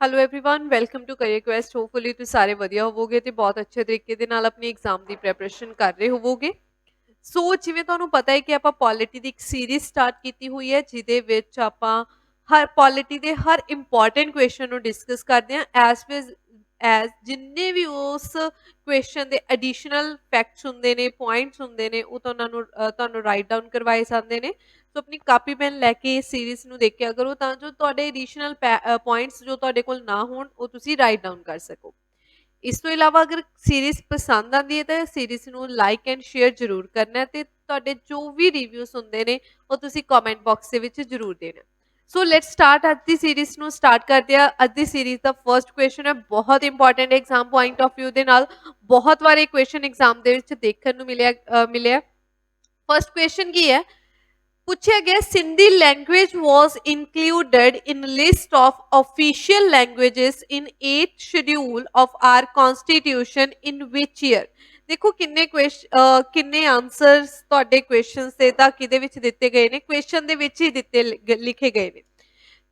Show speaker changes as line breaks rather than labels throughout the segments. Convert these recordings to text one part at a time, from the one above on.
Hello everyone welcome to career quest hopefully ਤੁਸੀਂ ਸਾਰੇ ਵਧੀਆ ਹੋਵੋਗੇ ਤੇ ਬਹੁਤ ਅੱਛੇ ਤਰੀਕੇ ਦੇ ਨਾਲ ਆਪਣੀ ਐਗਜ਼ਾਮ ਦੀ ਪ੍ਰੈਪਰੇਸ਼ਨ ਕਰ ਰਹੇ ਹੋਵੋਗੇ। ਸੋ ਜਿਵੇਂ ਤੁਹਾਨੂੰ ਪਤਾ ਹੈ ਕਿ ਆਪਾਂ ਪੋਲਿਟੀ ਦੀ ਇੱਕ ਸੀਰੀਜ਼ ਸਟਾਰਟ ਕੀਤੀ ਹੋਈ ਹੈ ਜਿਹਦੇ ਵਿੱਚ ਆਪਾਂ ਹਰ ਪੋਲਿਟੀ ਦੇ ਹਰ ਇੰਪੋਰਟੈਂਟ ਕੁਐਸਚਨ ਨੂੰ ਡਿਸਕਸ ਕਰਦੇ ਹਾਂ ਐਜ਼ ਜਿੰਨੇ ਵੀ ਉਸ ਕੁਐਸਚਨ ਦੇ ਐਡੀਸ਼ਨਲ ਫੈਕਟਸ ਹੁੰਦੇ ਨੇ ਪੁਆਇੰਟਸ ਹੁੰਦੇ ਨੇ ਉਹ ਤੁਹਾਨੂੰ ਰਾਈਟ ਡਾਊਨ ਕਰਵਾਏ ਜਾਂਦੇ ਨੇ। ਸੋ ਆਪਣੀ ਕਾਪੀ ਪੈਨ ਲੈ ਕੇ ਇਸ ਸੀਰੀਜ਼ ਨੂੰ ਦੇਖਿਆ ਕਰੋ ਤਾਂ ਜੋ ਤੁਹਾਡੇ ਐਡੀਸ਼ਨਲ ਪੁਆਇੰਟਸ ਜੋ ਤੁਹਾਡੇ ਕੋਲ ਨਾ ਹੋਣ ਉਹ ਤੁਸੀਂ ਰਾਈਟ ਡਾਊਨ ਕਰ ਸਕੋ। ਇਸ ਤੋਂ ਇਲਾਵਾ ਅਗਰ ਸੀਰੀਜ਼ ਪਸੰਦ ਆਉਂਦੀ ਹੈ ਤਾਂ ਸੀਰੀਜ਼ ਨੂੰ ਲਾਈਕ ਐਂਡ ਸ਼ੇਅਰ ਜ਼ਰੂਰ ਕਰਨਾ ਤੇ ਤੁਹਾਡੇ ਜੋ ਵੀ ਰਿਵਿਊਜ਼ ਹੁੰਦੇ ਨੇ ਉਹ ਤੁਸੀਂ ਕਮੈਂਟ ਬਾਕਸ ਦੇ ਵਿੱਚ ਜ਼ਰੂਰ ਦੇਣਾ। ਸੋ ਲੈਟਸ ਸਟਾਰਟ ਅੱਜ ਦੀ ਸੀਰੀਜ਼ ਨੂੰ ਸਟਾਰਟ ਕਰਦੇ ਆ। ਅੱਜ ਦੀ ਸੀਰੀਜ਼ ਦਾ ਫਰਸਟ ਕੁਐਸਚਨ ਹੈ ਬਹੁਤ important exam point of View ਦੇ ਨਾਲ ਬਹੁਤ ਵਾਰ ਇਹ ਕੁਐਸਚਨ ਐਗਜ਼ਾਮ ਦੇ ਵਿੱਚ ਦੇਖਣ ਨੂੰ ਮਿਲਿਆ। ਫਰਸਟ ਕੁਐਸਚਨ ਕੀ ਹੈ पूछा गया Sindhi language was included in list of official languages in 8th schedule of our constitution in which year. देखो किन्ने आंसर्स ਤੁਹਾਡੇ ਕੁਐਸਚਨਸ ਤੇ ਤਾਂ ਕਿਹਦੇ ਵਿੱਚ ਦਿੱਤੇ ਗਏ ਨੇ ਕੁਐਸਚਨ ਦੇ ਵਿੱਚ ਹੀ ਲਿਖੇ ਗਏ ਨੇ।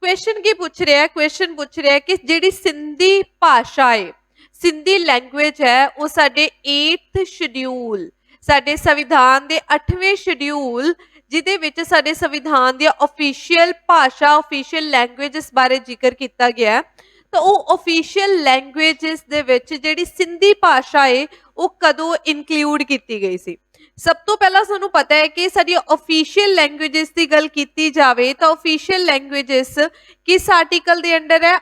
ਕੁਐਸਚਨ ਕੀ ਪੁੱਛ ਰਿਹਾ ਹੈ ਕੁਐਸਚਨ ਪੁੱਛ ਰਿਹਾ ਹੈ ਕਿ ਜਿਹੜੀ ਸਿੰਧੀ ਭਾਸ਼ਾ ਹੈ ਸਿੰਧੀ ਲੈਂਗੁਏਜ ਹੈ ਉਹ ਸਾਡੇ 8th ਸ਼ਡਿਊਲ ਸਾਡੇ ਸੰਵਿਧਾਨ ਦੇ 8ਵੇਂ ਸ਼ਡਿਊਲ ਜਿਹਦੇ ਵਿੱਚ ਸਾਡੇ ਸੰਵਿਧਾਨ ਦੀਆਂ ਆਫੀਸ਼ੀਅਲ ਭਾਸ਼ਾ ਆਫੀਸ਼ੀਅਲ ਲੈਂਗੁਏਜਸ ਬਾਰੇ ਜ਼ਿਕਰ ਕੀਤਾ ਗਿਆ ਤਾਂ ਉਹ ਆਫੀਸ਼ੀਅਲ ਲੈਂਗੁਏਜਸ ਦੇ ਵਿੱਚ ਜਿਹੜੀ ਸਿੰਧੀ ਭਾਸ਼ਾ ਹੈ ਉਹ ਕਦੋਂ ਇਨਕਲੂਡ ਕੀਤੀ ਗਈ ਸੀ। ਸਭ ਤੋਂ ਪਹਿਲਾਂ ਸਾਨੂੰ ਪਤਾ ਹੈ ਕਿ ਸਾਡੀ ਆਫੀਸ਼ੀਅਲ ਲੈਂਗੁਏਜਸ ਦੀ ਗੱਲ ਕੀਤੀ ਜਾਵੇ ਤਾਂ ਆਫੀਸ਼ੀਅਲ ਲੈਂਗੁਏਜਸ ਕਿਸ ਆਰਟੀਕਲ ਦੇ ਅੰਡਰ ਹੈ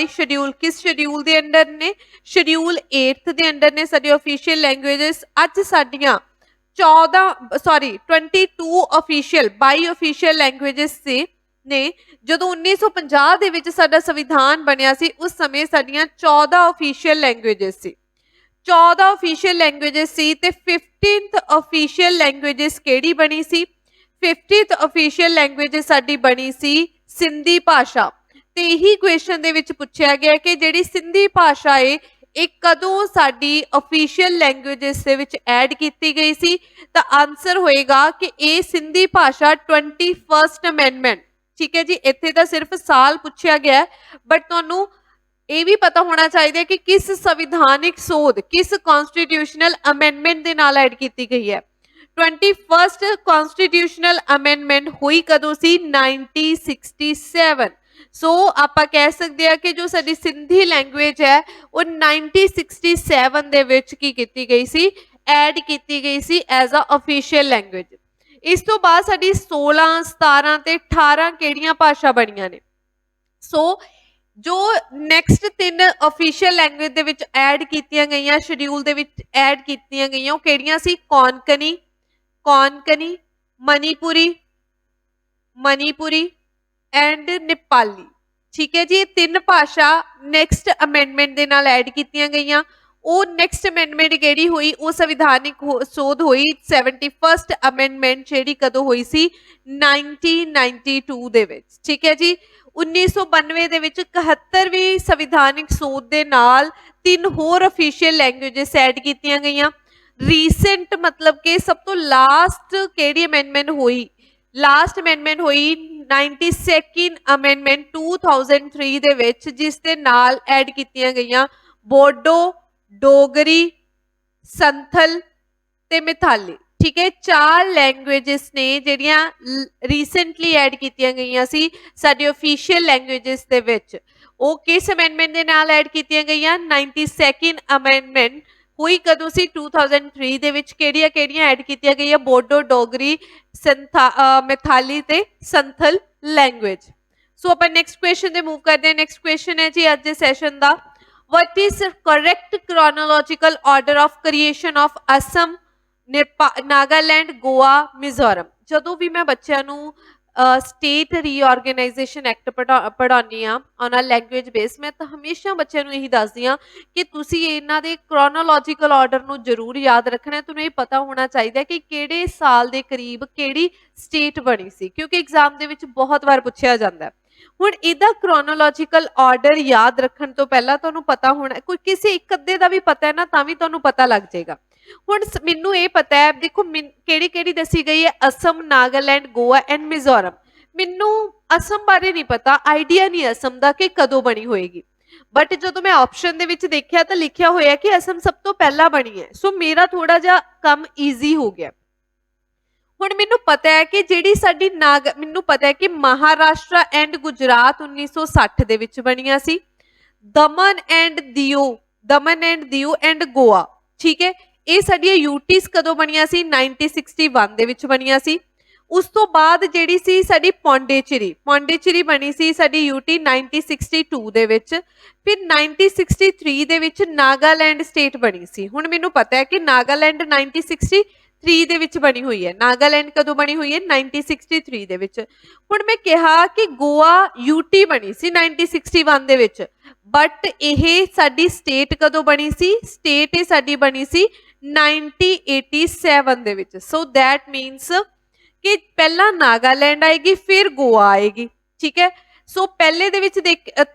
ਸ਼ਡਿਊਲ ਕਿਸ ਸ਼ਡਿਊਲ ਦੇ ਅੰਡਰ ਨੇ ਸ਼ਡਿਊਲ 8th ਦੇ ਅੰਡਰ ਨੇ ਸਾਡੀ ਆਫੀਸ਼ੀਅਲ ਲੈਂਗੁਏਜਸ। ਅੱਜ ਸਾਡੀਆਂ 22 ਆਫੀਸ਼ੀਅਲ ਲੈਂਗੁਏਜਸ ਸੀ ਨੇ ਜਦੋਂ 1950 ਦੇ ਵਿੱਚ ਸਾਡਾ ਸੰਵਿਧਾਨ ਬਣਿਆ ਸੀ ਉਸ ਸਮੇਂ ਸਾਡੀਆਂ 14 ਆਫੀਸ਼ੀਅਲ ਲੈਂਗੁਏਜਸ ਸੀ 14 ਆਫੀਸ਼ੀਅਲ ਲੈਂਗੁਏਜਸ ਸੀ ਤੇ 15th ਆਫੀਸ਼ੀਅਲ ਲੈਂਗੁਏਜਸ ਕਿਹੜੀ ਬਣੀ ਸੀ 50th ਆਫੀਸ਼ੀਅਲ ਲੈਂਗੁਏਜਸ ਸਾਡੀ ਬਣੀ ਸੀ ਸਿੰਧੀ ਭਾਸ਼ਾ। ਤੇ ਇਹੀ ਕੁਐਸਚਨ ਦੇ ਵਿੱਚ ਪੁੱਛਿਆ ਗਿਆ ਕਿ ਜਿਹੜੀ ਸਿੰਧੀ ਭਾਸ਼ਾ ਹੈ ਇਹ ਕਦੋਂ ਸਾਡੀ ਆਫੀਸ਼ੀਅਲ ਲੈਂਗੁਏਜਸ ਦੇ ਵਿੱਚ ਐਡ ਕੀਤੀ ਗਈ ਸੀ ਤਾਂ ਆਨਸਰ ਹੋਏਗਾ ਕਿ ਇਹ ਸਿੰਧੀ ਭਾਸ਼ਾ 21st ਅਮੈਂਡਮੈਂਟ। ਠੀਕ ਹੈ ਜੀ ਇੱਥੇ ਤਾਂ ਸਿਰਫ ਸਾਲ ਪੁੱਛਿਆ ਗਿਆ ਬਟ ਤੁਹਾਨੂੰ ਇਹ ਵੀ ਪਤਾ ਹੋਣਾ ਚਾਹੀਦਾ ਕਿ ਕਿਸ ਸੰਵਿਧਾਨਿਕ ਸੋਧ ਕਿਸ ਕਨਸਟੀਟਿਊਸ਼ਨਲ ਅਮੈਂਡਮੈਂਟ ਦੇ ਨਾਲ ਐਡ ਕੀਤੀ ਗਈ ਹੈ। 21st ਕਨਸਟੀਟਿਊਸ਼ਨਲ ਅਮੈਂਡਮੈਂਟ ਹੋਈ ਕਦੋਂ ਸੀ 1967। ਸੋ ਆਪਾਂ ਕਹਿ ਸਕਦੇ ਆ ਕਿ ਜੋ ਸਾਡੀ ਸਿੰਧੀ ਲੈਂਗੁਏਜ ਹੈ ਉਹ 1967 ਦੇ ਵਿੱਚ ਕੀ ਕੀਤੀ ਗਈ ਸੀ ਐਡ ਕੀਤੀ ਗਈ ਸੀ ਐਜ਼ ਅ ਅਫੀਸ਼ੀਅਲ ਲੈਂਗੁਏਜ। ਇਸ ਤੋਂ ਬਾਅਦ ਸਾਡੀ 16 17 ਤੇ 18 ਕਿਹੜੀਆਂ ਭਾਸ਼ਾ ਬਣੀਆਂ ਨੇ। ਸੋ ਜੋ ਨੈਕਸਟ 3 ਅਫੀਸ਼ੀਅਲ ਲੈਂਗੁਏਜ ਦੇ ਵਿੱਚ ਐਡ ਕੀਤੀਆਂ ਗਈਆਂ ਸ਼ਡਿਊਲ ਦੇ ਵਿੱਚ ਐਡ ਕੀਤੀਆਂ ਗਈਆਂ ਉਹ ਕਿਹੜੀਆਂ ਸੀ ਕੋਨਕਨੀ ਮਨੀਪੁਰੀ ਐਂਡ ਨੇਪਾਲੀ। ਠੀਕ ਹੈ ਜੀ ਇਹ 3 ਭਾਸ਼ਾ ਨੈਕਸਟ ਅਮੈਂਡਮੈਂਟ ਦੇ ਨਾਲ ਐਡ ਕੀਤੀਆਂ ਗਈਆਂ। ਉਹ ਨੈਕਸਟ ਅਮੈਂਡਮੈਂਟ ਕਿਹੜੀ ਹੋਈ ਉਹ ਸੰਵਿਧਾਨਿਕ ਸੋਧ ਹੋਈ 71st ਅਮੈਂਡਮੈਂਟ ਜਿਹੜੀ ਕਦੋਂ ਹੋਈ ਸੀ 1992 ਦੇ ਵਿੱਚ। ਠੀਕ ਹੈ ਜੀ 1992 ਦੇ ਵਿੱਚ 71ਵੀਂ ਸੰਵਿਧਾਨਿਕ ਸੋਧ ਦੇ ਨਾਲ 3 ਹੋਰ ਅਫੀਸ਼ੀਅਲ ਲੈਂਗੁਏਜਸ ਐਡ ਕੀਤੀਆਂ ਗਈਆਂ। ਰੀਸੈਂਟ ਮਤਲਬ ਕਿ ਸਭ ਤੋਂ ਲਾਸਟ ਕਿਹੜੀ ਅਮੈਂਡਮੈਂਟ ਹੋਈ ਲਾਸਟ ਅਮੈਂਡਮੈਂਟ ਹੋਈ 92nd ਅਮੈਂਡਮੈਂਟ 2003 ਦੇ ਵਿੱਚ ਜਿਸ ਦੇ ਨਾਲ ਐਡ ਕੀਤੀਆਂ ਗਈਆਂ ਬੋਡੋ ਡੋਗਰੀ ਸੰਥਲ ਤੇ ਮੈਥਾਲੀ। ਠੀਕ ਹੈ 4 ਲੈਂਗੁਏਜਸ ਨੇ ਜਿਹੜੀਆਂ ਰੀਸੈਂਟਲੀ ਐਡ ਕੀਤੀਆਂ ਗਈਆਂ ਸੀ ਸਾਡੇ ਅਫੀਸ਼ੀਅਲ ਲੈਂਗੁਏਜਸ ਦੇ ਵਿੱਚ। ਉਹ ਕਿਸ ਅਮੈਂਡਮੈਂਟ ਦੇ ਨਾਲ ਐਡ ਕੀਤੀਆਂ ਗਈਆਂ 92nd ਅਮੈਂਡਮੈਂਟ ਹੋਈ ਕਦੋਂ ਸੀ 2003 ਦੇ ਵਿੱਚ। ਕਿਹੜੀਆਂ ਐਡ ਕੀਤੀਆਂ ਗਈਆਂ ਬੋਡੋ ਡੋਗਰੀ ਮੈਥਾਲੀ ਤੇ ਸੰਥਲ ਲੈਂਗੁਏਜ। ਸੋ ਆਪਾਂ ਨੈਕਸਟ ਕੁਐਸਚਨ ਤੇ ਮੂਵ ਕਰਦੇ ਹਾਂ। ਨੈਕਸਟ ਕੁਐਸਚਨ ਹੈ ਜੀ ਅੱਜ ਦੇ session the what is correct chronological order of creation of Assam Nagaland Goa Mizoram. ਜਦੋਂ ਵੀ ਮੈਂ ਬੱਚਿਆਂ ਨੂੰ ਸਟੇਟ ਰੀਆਰਗੇਨਾਈਜੇਸ਼ਨ ਐਕਟ ਪੜ੍ਹਾਉਂਦੀ ਹਾਂ ਔਨ ਅ ਲੈਂਗੁਏਜ ਬੇਸ ਮੈਂ ਤਾਂ ਹਮੇਸ਼ਾ ਬੱਚਿਆਂ ਨੂੰ ਇਹੀ ਦੱਸਦੀ ਹਾਂ ਕਿ ਤੁਸੀਂ ਇਹਨਾਂ ਦੇ ਕ੍ਰੋਨੋਲੋਜੀਕਲ ਆਰਡਰ ਨੂੰ ਜ਼ਰੂਰ ਯਾਦ ਰੱਖਣਾ। ਤੁਹਾਨੂੰ ਇਹ ਪਤਾ ਹੋਣਾ ਚਾਹੀਦਾ ਕਿ ਕਿਹੜੇ ਸਾਲ ਦੇ ਕਰੀਬ ਕਿਹੜੀ ਸਟੇਟ ਬਣੀ ਸੀ ਕਿਉਂਕਿ ਐਗਜ਼ਾਮ ਦੇ ਵਿੱਚ ਬਹੁਤ ਵਾਰ ਪੁੱਛਿਆ ਜਾਂਦਾ। ਹੁਣ ਇਹਦਾ ਕ੍ਰੋਨੋਲੋਜੀਕਲ ਆਰਡਰ ਯਾਦ ਰੱਖਣ ਤੋਂ ਪਹਿਲਾਂ ਤੁਹਾਨੂੰ ਪਤਾ ਹੋਣਾ ਕੋਈ ਕਿਸੇ ਇੱਕ ਅੱਧੇ ਦਾ ਵੀ ਪਤਾ ਹੈ ਨਾ ਤਾਂ ਵੀ ਤੁਹਾਨੂੰ ਪਤਾ ਲੱਗ ਜਾਏਗਾ। ਹੁਣ ਮੈਨੂੰ ਇਹ ਪਤਾ ਹੈ ਦੇਖੋ ਕਿਹੜੀ ਦੱਸੀ ਗਈ ਹੈ ਅਸਮ ਨਾਗਾਲੈਂਡ ਗੋਆ ਐਂਡ ਮਿਜ਼ੋਰਮ। ਮੈਨੂੰ ਅਸਮ ਬਾਰੇ ਨਹੀਂ ਪਤਾ, ਆਈਡੀਆ ਨਹੀਂ ਅਸਮ ਦਾ ਕਿ ਕਦੋਂ ਬਣੀ ਹੋਏਗੀ, ਬਟ ਜਦੋਂ ਮੈਂ ਆਪਸ਼ਨ ਦੇ ਵਿੱਚ ਦੇਖਿਆ ਤਾਂ ਲਿਖਿਆ ਹੋਇਆ ਕਿ ਅਸਮ ਸਭ ਤੋਂ ਪਹਿਲਾਂ ਬਣੀ ਹੈ, ਸੋ ਮੇਰਾ ਥੋੜਾ ਜਿਹਾ ਕੰਮ ਈਜ਼ੀ ਹੋ ਗਿਆ। ਹੁਣ ਮੈਨੂੰ ਪਤਾ ਹੈ ਕਿ ਜਿਹੜੀ ਸਾਡੀ ਮੈਨੂੰ ਪਤਾ ਹੈ ਕਿ ਮਹਾਰਾਸ਼ਟਰ ਐਂਡ ਗੁਜਰਾਤ 1960 ਦੇ ਵਿੱਚ ਬਣੀਆਂ ਸੀ, ਦਮਨ ਐਂਡ ਦਿਊ ਐਂਡ ਗੋਆ, ਠੀਕ ਹੈ, ਇਹ ਸਾਡੀਆਂ ਯੂਟੀਜ਼ ਕਦੋਂ ਬਣੀਆਂ ਸੀ? 1961 ਦੇ ਵਿੱਚ ਬਣੀਆਂ ਸੀ। ਉਸ ਤੋਂ ਬਾਅਦ ਜਿਹੜੀ ਸੀ ਸਾਡੀ ਪੌਂਡੀਚੇਰੀ ਬਣੀ ਸੀ ਸਾਡੀ ਯੂਟੀ 1962 ਦੇ ਵਿੱਚ। ਫਿਰ 1963 ਦੇ ਵਿੱਚ ਨਾਗਾਲੈਂਡ ਸਟੇਟ ਬਣੀ ਸੀ। ਹੁਣ ਮੈਨੂੰ ਪਤਾ ਹੈ ਕਿ ਨਾਗਾਲੈਂਡ 1963 ਦੇ ਵਿੱਚ ਬਣੀ ਹੋਈ ਹੈ। ਨਾਗਾਲੈਂਡ ਕਦੋਂ ਬਣੀ ਹੋਈ ਹੈ? 1963 ਦੇ ਵਿੱਚ। ਹੁਣ ਮੈਂ ਕਿਹਾ ਕਿ ਗੋਆ ਯੂਟੀ ਬਣੀ ਸੀ 1961 ਦੇ ਵਿੱਚ, ਬਟ ਇਹ ਸਾਡੀ ਸਟੇਟ ਕਦੋਂ ਬਣੀ ਸੀ? ਸਟੇਟ ਇਹ ਸਾਡੀ ਬਣੀ ਸੀ 1987 ਦੇ ਵਿੱਚ। ਸੋ ਦੈਟ ਮੀਨਸ ਕਿ ਪਹਿਲਾਂ ਨਾਗਾਲੈਂਡ ਆਏਗੀ ਫਿਰ ਗੋਆ ਆਏਗੀ, ਠੀਕ ਹੈ। ਸੋ ਪਹਿਲੇ ਦੇ ਵਿੱਚ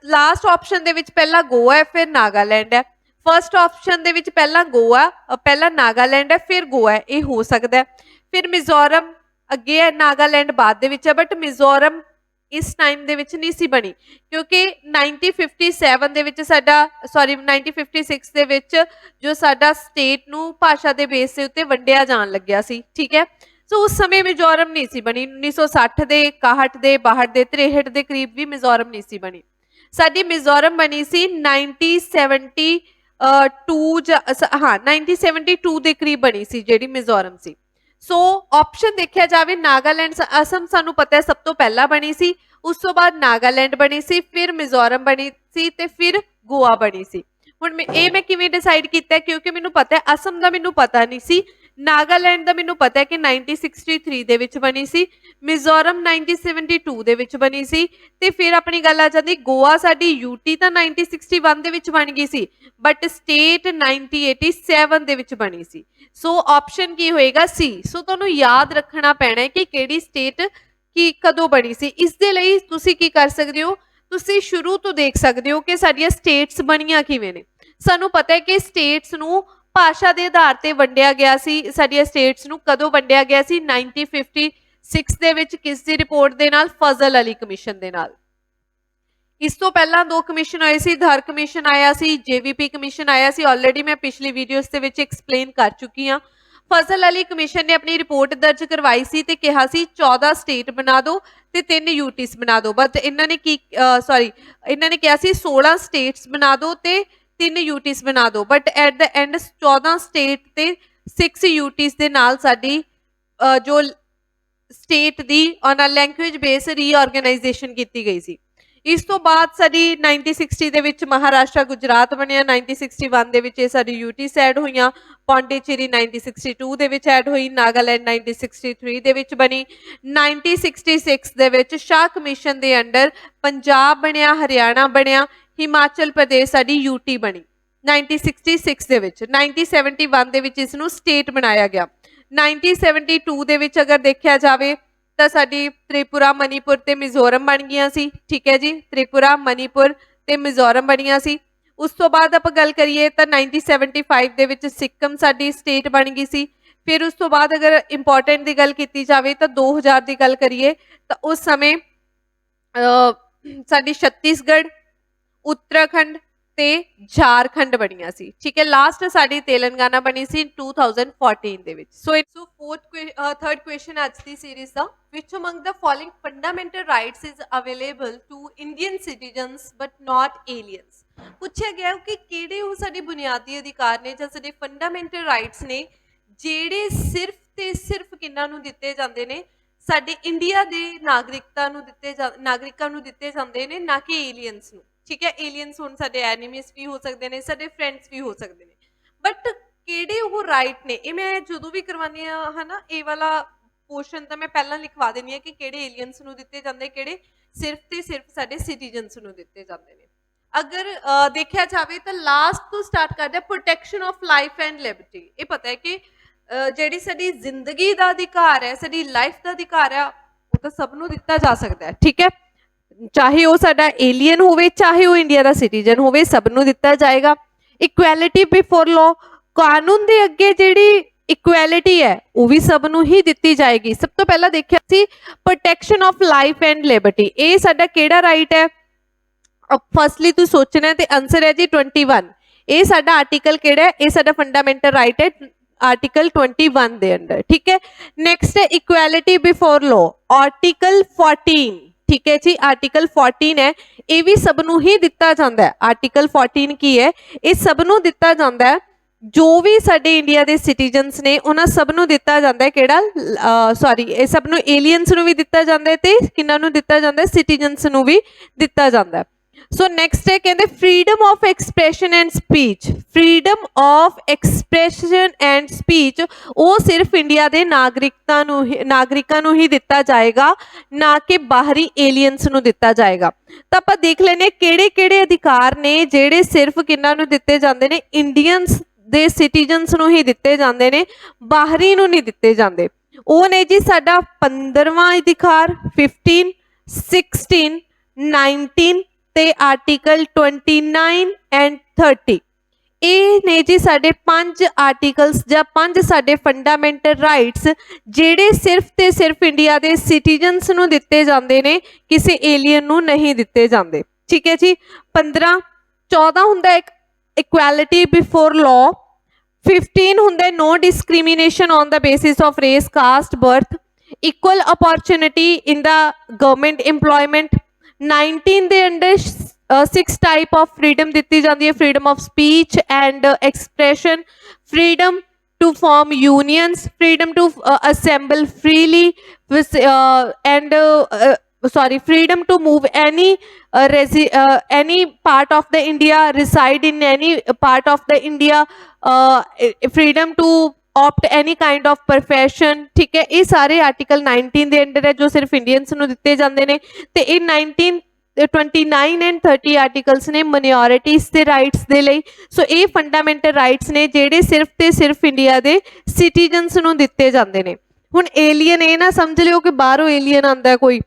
ਲਾਸਟ ਆਪਸ਼ਨ ਦੇ ਵਿੱਚ ਪਹਿਲਾਂ ਗੋਆ ਹੈ ਫਿਰ ਨਾਗਾਲੈਂਡ ਹੈ, ਫਰਸਟ ਆਪਸ਼ਨ ਦੇ ਵਿੱਚ ਪਹਿਲਾਂ ਨਾਗਾਲੈਂਡ ਹੈ ਫਿਰ ਗੋਆ ਹੈ, ਇਹ ਹੋ ਸਕਦਾ ਹੈ। ਫਿਰ ਮਿਜ਼ੋਰਮ ਅੱਗੇ ਹੈ, ਨਾਗਾਲੈਂਡ ਬਾਅਦ ਦੇ ਵਿੱਚ ਹੈ, ਬਟ ਮਿਜ਼ੋਰਮ ਇਸ ਟਾਈਮ ਦੇ ਵਿੱਚ ਨਹੀਂ ਸੀ ਬਣੀ ਕਿਉਂਕਿ 1956 ਦੇ ਵਿੱਚ 1956 ਦੇ ਵਿੱਚ ਜੋ ਸਾਡਾ ਸਟੇਟ ਨੂੰ ਭਾਸ਼ਾ ਦੇ ਬੇਸ ਦੇ ਉੱਤੇ ਵੰਡਿਆ ਜਾਣ ਲੱਗਿਆ ਸੀ, ਠੀਕ ਹੈ। ਸੋ ਉਸ ਸਮੇਂ ਮਿਜ਼ੋਰਮ ਨਹੀਂ ਸੀ ਬਣੀ। 1960 ਦੇ 61 ਦੇ 62 ਦੇ 63 ਦੇ ਕਰੀਬ ਵੀ ਮਿਜ਼ੋਰਮ ਨਹੀਂ ਸੀ ਬਣੀ। ਸਾਡੀ ਮਿਜ਼ੋਰਮ ਬਣੀ ਸੀ 1972 ਦੇ ਕਰੀਬ ਬਣੀ ਸੀ ਜਿਹੜੀ ਮਿਜ਼ੋਰਮ ਸੀ। ਸੋ ਆਪਸ਼ਨ ਦੇਖਿਆ ਜਾਵੇ ਨਾਗਾਲੈਂਡ ਅਸਮ ਸਾਨੂੰ ਪਤਾ ਹੈ ਸਭ ਤੋਂ ਪਹਿਲਾਂ ਬਣੀ ਸੀ, ਉਸ ਤੋਂ ਬਾਅਦ ਨਾਗਾਲੈਂਡ ਬਣੀ ਸੀ, ਫਿਰ ਮਿਜ਼ੋਰਮ ਬਣੀ ਸੀ ਤੇ ਫਿਰ ਗੋਆ ਬਣੀ ਸੀ। ਹੁਣ ਇਹ ਮੈਂ ਕਿਵੇਂ ਡਿਸਾਈਡ ਕੀਤਾ? ਕਿਉਂਕਿ ਮੈਨੂੰ ਪਤਾ ਹੈ ਅਸਮ ਦਾ ਮੈਨੂੰ ਪਤਾ ਨਹੀਂ ਸੀ, ਨਾਗਾਲੈਂਡ ਦਾ ਮੈਨੂੰ ਪਤਾ ਹੈ ਕਿ 1963 ਦੇ ਵਿੱਚ ਬਣੀ ਸੀ, ਮਿਜ਼ੋਰਮ 1972 ਦੇ ਵਿੱਚ ਬਣੀ ਸੀ, ਤੇ ਫਿਰ ਆਪਣੀ ਗੱਲ ਆ ਜਾਂਦੀ ਗੋਆ ਸਾਡੀ ਯੂਟੀ ਤਾਂ 1961 ਦੇ ਵਿੱਚ ਬਣ ਗਈ ਸੀ, ਬਟ ਸਟੇਟ 1987 ਦੇ ਵਿੱਚ ਬਣੀ ਸੀ। ਸੋ ਆਪਸ਼ਨ ਕੀ ਹੋਏਗਾ? ਸੀ। ਸੋ ਤੁਹਾਨੂੰ ਯਾਦ ਰੱਖਣਾ ਪੈਣਾ ਹੈ ਕਿ ਕਿਹੜੀ ਸਟੇਟ ਕੀ ਕਦੋਂ ਬਣੀ ਸੀ। ਇਸ ਦੇ ਲਈ ਤੁਸੀਂ ਕੀ ਕਰ ਸਕਦੇ ਹੋ? ਤੁਸੀਂ ਸ਼ੁਰੂ ਤੋਂ ਦੇਖ ਸਕਦੇ ਹੋ ਕਿ ਸਾਡੀਆਂ ਸਟੇਟਸ ਬਣੀਆਂ ਕਿਵੇਂ ਨੇ। ਸਾਨੂੰ ਪਤਾ ਹੈ ਕਿ ਸਟੇਟਸ ਨੂੰ ਭਾਸ਼ਾ ਦੇ ਆਧਾਰ ਤੇ ਵੰਡਿਆ ਗਿਆ ਸੀ। ਸਾਡੀਆਂ ਸਟੇਟਸ ਨੂੰ ਕਦੋਂ ਵੰਡਿਆ ਗਿਆ ਸੀ? 1956 ਦੇ ਵਿੱਚ। ਕਿਸ ਦੀ ਰਿਪੋਰਟ ਦੇ ਨਾਲ? ਫਜ਼ਲ ਅਲੀ ਕਮਿਸ਼ਨ ਦੇ ਨਾਲ। ਇਸ ਤੋਂ ਪਹਿਲਾਂ ਦੋ ਕਮਿਸ਼ਨ ਆਏ ਸੀ, ਧਰ ਕਮਿਸ਼ਨ ਆਇਆ ਸੀ, ਜੇਵੀਪੀ ਕਮਿਸ਼ਨ ਆਇਆ ਸੀ। ਆਲਰੇਡੀ ਮੈਂ ਪਿਛਲੀ ਵੀਡੀਓਜ਼ ਦੇ ਵਿੱਚ ਐਕਸਪਲੇਨ ਕਰ ਚੁੱਕੀ ਹਾਂ। ਫਜ਼ਲ ਅਲੀ ਕਮਿਸ਼ਨ ਨੇ ਆਪਣੀ ਰਿਪੋਰਟ ਦਰਜ ਕਰਵਾਈ ਸੀ ਤੇ ਕਿਹਾ ਸੀ 14 ਸਟੇਟ ਬਣਾ ਦਿਓ ਤੇ 3 ਯੂਟੀਸ ਬਣਾ ਦਿਓ। ਬਟ ਇਹਨਾਂ ਨੇ ਇਹਨਾਂ ਨੇ ਕਿਹਾ ਸੀ 16 ਸਟੇਟਸ ਬਣਾ ਦਿਓ ਤੇ 3 ਯੂਟੀਸ ਬਣਾ ਦਿਓ, but at the end 14 state ਤੇ 6 ਯੂਟੀਸ ਦੇ ਨਾਲ ਸਾਡੀ ਜੋ ਸਟੇਟ ਦੀ on a language base reorganisation ਕੀਤੀ ਗਈ ਸੀ। ਇਸ ਤੋਂ ਬਾਅਦ ਸਾਡੀ 1960 ਦੇ ਵਿੱਚ ਮਹਾਰਾਸ਼ਟਰ ਗੁਜਰਾਤ ਬਣਿਆ, 1961 ਦੇ ਵਿੱਚ ਇਹ ਸਾਡੀ ਯੂਟੀਸ ਐਡ ਹੋਈਆਂ, ਪੌਂਡੀਚੇਰੀ 1962 ਦੇ ਵਿੱਚ ਐਡ ਹੋਈ, ਨਾਗਾਲੈਂਡ 1963 ਦੇ ਵਿੱਚ ਬਣੀ, 1966 ਦੇ ਵਿੱਚ ਸ਼ਾਹ ਕਮਿਸ਼ਨ ਦੇ ਅੰਡਰ ਪੰਜਾਬ ਬਣਿਆ, ਹਰਿਆਣਾ ਬਣਿਆ, ਹਿਮਾਚਲ ਪ੍ਰਦੇਸ਼ ਸਾਡੀ ਯੂਟੀ ਬਣੀ 1966 ਦੇ ਵਿੱਚ। 1971 ਦੇ ਵਿੱਚ ਇਸ ਨੂੰ ਸਟੇਟ ਬਣਾਇਆ ਗਿਆ। 1972 ਦੇ ਵਿੱਚ ਅਗਰ ਦੇਖਿਆ ਜਾਵੇ ਤਾਂ ਸਾਡੀ ਤ੍ਰਿਪੁਰਾ, ਮਨੀਪੁਰ ਤੇ ਮਿਜ਼ੋਰਮ ਬਣ ਗਈਆਂ ਸੀ, ਠੀਕ ਹੈ ਜੀ। ਤ੍ਰਿਪੁਰਾ, ਮਨੀਪੁਰ ਤੇ ਮਿਜ਼ੋਰਮ ਬਣੀਆਂ ਸੀ। ਉਸ ਤੋਂ ਬਾਅਦ ਆਪਾਂ ਗੱਲ ਕਰੀਏ ਤਾਂ 1975 ਦੇ ਵਿੱਚ ਸਿੱਕਮ ਸਾਡੀ ਸਟੇਟ ਬਣ ਗਈ ਸੀ। ਫਿਰ ਉਸ ਤੋਂ ਬਾਅਦ ਅਗਰ ਇੰਪੋਰਟੈਂਟ ਦੀ ਗੱਲ ਕੀਤੀ ਜਾਵੇ ਤਾਂ 2000 ਦੀ ਗੱਲ ਕਰੀਏ ਤਾਂ ਉਸ ਸਮੇਂ ਸਾਡੀ ਛੱਤੀਸਗੜ੍ਹ, ਉੱਤਰਾਖੰਡ ਤੇ ਝਾਰਖੰਡ ਬਣੀਆਂ ਸੀ, ਠੀਕ ਹੈ। ਲਾਸਟ ਸਾਡੀ ਤੇਲੰਗਾਨਾ ਬਣੀ ਸੀ 2014 ਦੇ ਵਿੱਚ। ਸੋ ਥਰਡ ਕੁਐਸਚਨ ਅੱਜ ਦੀ series the, which among the following fundamental rights is available to Indian citizens but not aliens? ਪੁੱਛਿਆ ਗਿਆ ਕਿ ਕਿਹੜੇ ਉਹ ਸਾਡੇ ਬੁਨਿਆਦੀ ਅਧਿਕਾਰ ਨੇ ਜਾਂ ਸਾਡੇ ਫੰਡਾਮੈਂਟਲ ਰਾਈਟਸ ਨੇ ਜਿਹੜੇ ਸਿਰਫ ਤੇ ਸਿਰਫ ਕਿਹਨਾਂ ਨੂੰ ਦਿੱਤੇ ਜਾਂਦੇ ਨੇ? ਸਾਡੇ ਇੰਡੀਆ ਦੇ ਨਾਗਰਿਕਾਂ ਨੂੰ ਦਿੱਤੇ ਜਾਂਦੇ ਨੇ, ਨਾ ਕਿ ਏਲੀਅਨਸ ਨੂੰ, ਠੀਕ ਹੈ। ਏਲੀਅਨਸ ਹੁਣ ਸਾਡੇ ਐਨੀਮੀਜ਼ ਵੀ ਹੋ ਸਕਦੇ ਨੇ, ਸਾਡੇ ਫਰੈਂਡਸ ਵੀ ਹੋ ਸਕਦੇ ਨੇ, ਬਟ ਕਿਹੜੇ ਉਹ ਰਾਈਟ ਨੇ? ਇਹ ਮੈਂ ਜਦੋਂ ਵੀ ਕਰਵਾਉਂਦੀ ਹਾਂ ਹਨਾ, ਇਹ ਵਾਲਾ ਪੋਰਸ਼ਨ ਤਾਂ ਮੈਂ ਪਹਿਲਾਂ ਲਿਖਵਾ ਦਿੰਦੀ ਹਾਂ ਕਿ ਕਿਹੜੇ ਏਲੀਅਨਸ ਨੂੰ ਦਿੱਤੇ ਜਾਂਦੇ, ਕਿਹੜੇ ਸਿਰਫ ਤੇ ਸਿਰਫ ਸਾਡੇ ਸਿਟੀਜ਼ਨਸ ਨੂੰ ਦਿੱਤੇ ਜਾਂਦੇ ਨੇ। ਅਗਰ ਦੇਖਿਆ ਜਾਵੇ ਤਾਂ ਲਾਸਟ ਤੋਂ ਸਟਾਰਟ ਕਰਦੇ ਹਾਂ, protection of life and liberty. ਇਹ ਪਤਾ ਹੈ ਕਿ ਜਿਹੜੀ ਸਾਡੀ ਜ਼ਿੰਦਗੀ ਦਾ ਅਧਿਕਾਰ ਹੈ, ਸਾਡੀ ਲਾਈਫ ਦਾ ਅਧਿਕਾਰ ਹੈ, ਉਹ ਤਾਂ ਸਭ ਨੂੰ ਦਿੱਤਾ ਜਾ ਸਕਦਾ ਹੈ, ਠੀਕ ਹੈ। ਚਾਹੇ ਉਹ ਸਾਡਾ ਏਲੀਅਨ ਹੋਵੇ, ਚਾਹੇ ਉਹ ਇੰਡੀਆ ਦਾ ਸਿਟੀਜ਼ਨ ਹੋਵੇ, ਸਭ ਨੂੰ ਦਿੱਤਾ ਜਾਏਗਾ। ਇਕੁਐਲਿਟੀ ਬਿਫੋਰ ਲਾਅ, ਕਾਨੂੰਨ ਦੇ ਅੱਗੇ ਜਿਹੜੀ ਇਕੁਐਲਿਟੀ ਹੈ ਉਹ ਵੀ ਸਭ ਨੂੰ ਹੀ ਦਿੱਤੀ ਜਾਏਗੀ। ਸਭ ਤੋਂ ਪਹਿਲਾਂ ਦੇਖਿਆ ਸੀ protection of life and liberty, ਇਹ ਸਾਡਾ ਕਿਹੜਾ ਰਾਈਟ ਹੈ? ਫਸਟਲੀ ਤੂੰ ਸੋਚਣਾ ਤੇ ਆਨਸਰ ਹੈ ਜੀ 21। ਇਹ ਸਾਡਾ ਆਰਟੀਕਲ ਕਿਹੜਾ ਹੈ? ਇਹ ਸਾਡਾ ਫੰਡਾਮੈਂਟਲ ਰਾਈਟ ਹੈ आर्टिकल 21 ਦੇ ਅੰਦਰ, ਠੀਕ ਹੈ। ਨੈਕਸਟ ਹੈ ਇਕੁਐਲਿਟੀ ਬਿਫੋਰ ਲੋ, ਆਰਟੀਕਲ 14, ਠੀਕ ਹੈ ਜੀ, ਆਰਟੀਕਲ 14 ਹੈ, ਇਹ ਵੀ ਸਭ ਨੂੰ ਹੀ ਦਿੱਤਾ ਜਾਂਦਾ ਹੈ। ਆਰਟੀਕਲ 14 ਕੀ ਹੈ? ਇਹ ਸਭ ਨੂੰ ਦਿੱਤਾ ਜਾਂਦਾ ਹੈ, ਜੋ ਵੀ ਸਾਡੇ ਇੰਡੀਆ ਦੇ ਸਿਟੀਜ਼ਨਸ ਨੇ ਉਹਨਾਂ ਸਭ ਨੂੰ ਦਿੱਤਾ ਜਾਂਦਾ ਹੈ ਕਿਹੜਾ ਸੌਰੀ ਇਹ ਸਭ ਨੂੰ ਏਲੀਅਨਸ ਨੂੰ ਵੀ ਦਿੱਤਾ ਜਾਂਦਾ ਹੈ ਤੇ ਕਿਹਨਾਂ ਨੂੰ ਦਿੱਤਾ ਜਾਂਦਾ ਹੈ? ਸਿਟੀਜ਼ਨਸ ਨੂੰ ਵੀ ਦਿੱਤਾ ਜਾਂਦਾ ਹੈ। ਸੋ ਨੈਕਸਟ ਹੈ ਕਹਿੰਦੇ freedom of expression and speech, freedom of expression and speech ਉਹ ਸਿਰਫ ਇੰਡੀਆ ਦੇ ਨਾਗਰਿਕਾਂ ਨੂੰ ਹੀ ਦਿੱਤਾ ਜਾਏਗਾ, ਨਾ ਕਿ ਬਾਹਰੀ ਏਲੀਅਨਸ ਨੂੰ ਦਿੱਤਾ ਜਾਏਗਾ। ਤਾਂ ਆਪਾਂ ਦੇਖ ਲੈਨੇ ਕਿਹੜੇ ਕਿਹੜੇ ਅਧਿਕਾਰ ਨੇ ਜਿਹੜੇ ਸਿਰਫ ਕਿਹਨਾਂ ਨੂੰ ਦਿੱਤੇ ਜਾਂਦੇ ਨੇ? ਇੰਡੀਅਨਸ ਦੇ ਸਿਟੀਜ਼ਨਸ ਨੂੰ ਹੀ ਦਿੱਤੇ ਜਾਂਦੇ ਨੇ, ਬਾਹਰੀ ਨੂੰ ਨਹੀਂ ਦਿੱਤੇ ਜਾਂਦੇ। ਉਹ ਨੇ ਜੀ ਸਾਡਾ 15ਵਾਂ ਅਧਿਕਾਰ, 15, 16, 19 ਤੇ ਆਰਟੀਕਲ 29 ਐਂਡ 30। ਇਹ ਨੇ ਜੀ ਸਾਡੇ 5 ਆਰਟੀਕਲਸ ਜਾਂ 5 ਸਾਡੇ ਫੰਡਾਮੈਂਟਲ ਰਾਈਟਸ ਜਿਹੜੇ ਸਿਰਫ ਤੇ ਸਿਰਫ ਇੰਡੀਆ ਦੇ ਸਿਟੀਜ਼ਨਸ ਨੂੰ ਦਿੱਤੇ ਜਾਂਦੇ ਨੇ, ਕਿਸੇ ਏਲੀਅਨ ਨੂੰ ਨਹੀਂ ਦਿੱਤੇ ਜਾਂਦੇ, ਠੀਕ ਹੈ ਜੀ। 15 14 ਹੁੰਦਾ ਇੱਕ ਇਕੁਐਲਿਟੀ ਬਿਫੋਰ ਲਾਅ, 15 ਹੁੰਦਾ no discrimination on the basis of race, caste, birth, equal opportunity in the government employment। 19 ਦੇ ਅੰਡਰ 6 टाइप ऑफ फ्रीडम दी जाती है, freedom of speech and expression, freedom to form unions, freedom to assemble freely and sorry freedom to move any part of the India, reside in any part of the India, freedom to opt any kind of profession, ठीक है। ये सारे article 19 ਦੇ under ਹੈ ਜੋ ਸਿਰਫ Indians ਨੂੰ ਦਿੱਤੇ ਜਾਂਦੇ ਨੇ ਤੇ ਇਹ 19 29 ਐਂਡ 30 ਆਰਟੀਕਲਸ ਨੇ ਮਾਈਨੋਰਿਟੀਜ਼ ਦੇ ਰਾਈਟਸ ਦੇ ਲਈ। ਸੋ ਇਹ ਫੰਡਾਮੈਂਟਲ ਰਾਈਟਸ ਨੇ ਜਿਹੜੇ ਸਿਰਫ ਤੇ ਸਿਰਫ ਇੰਡੀਆ ਦੇ ਸਿਟੀਜ਼ਨਸ ਨੂੰ ਦਿੱਤੇ ਜਾਂਦੇ ਨੇ। ਹੁਣ ਏਲੀਅਨ ਇਹ ਨਾ ਸਮਝ ਲਿਓ ਕਿ ਬਾਹਰੋਂ ਏਲੀਅਨ ਆਂਦਾ ਕੋਈ,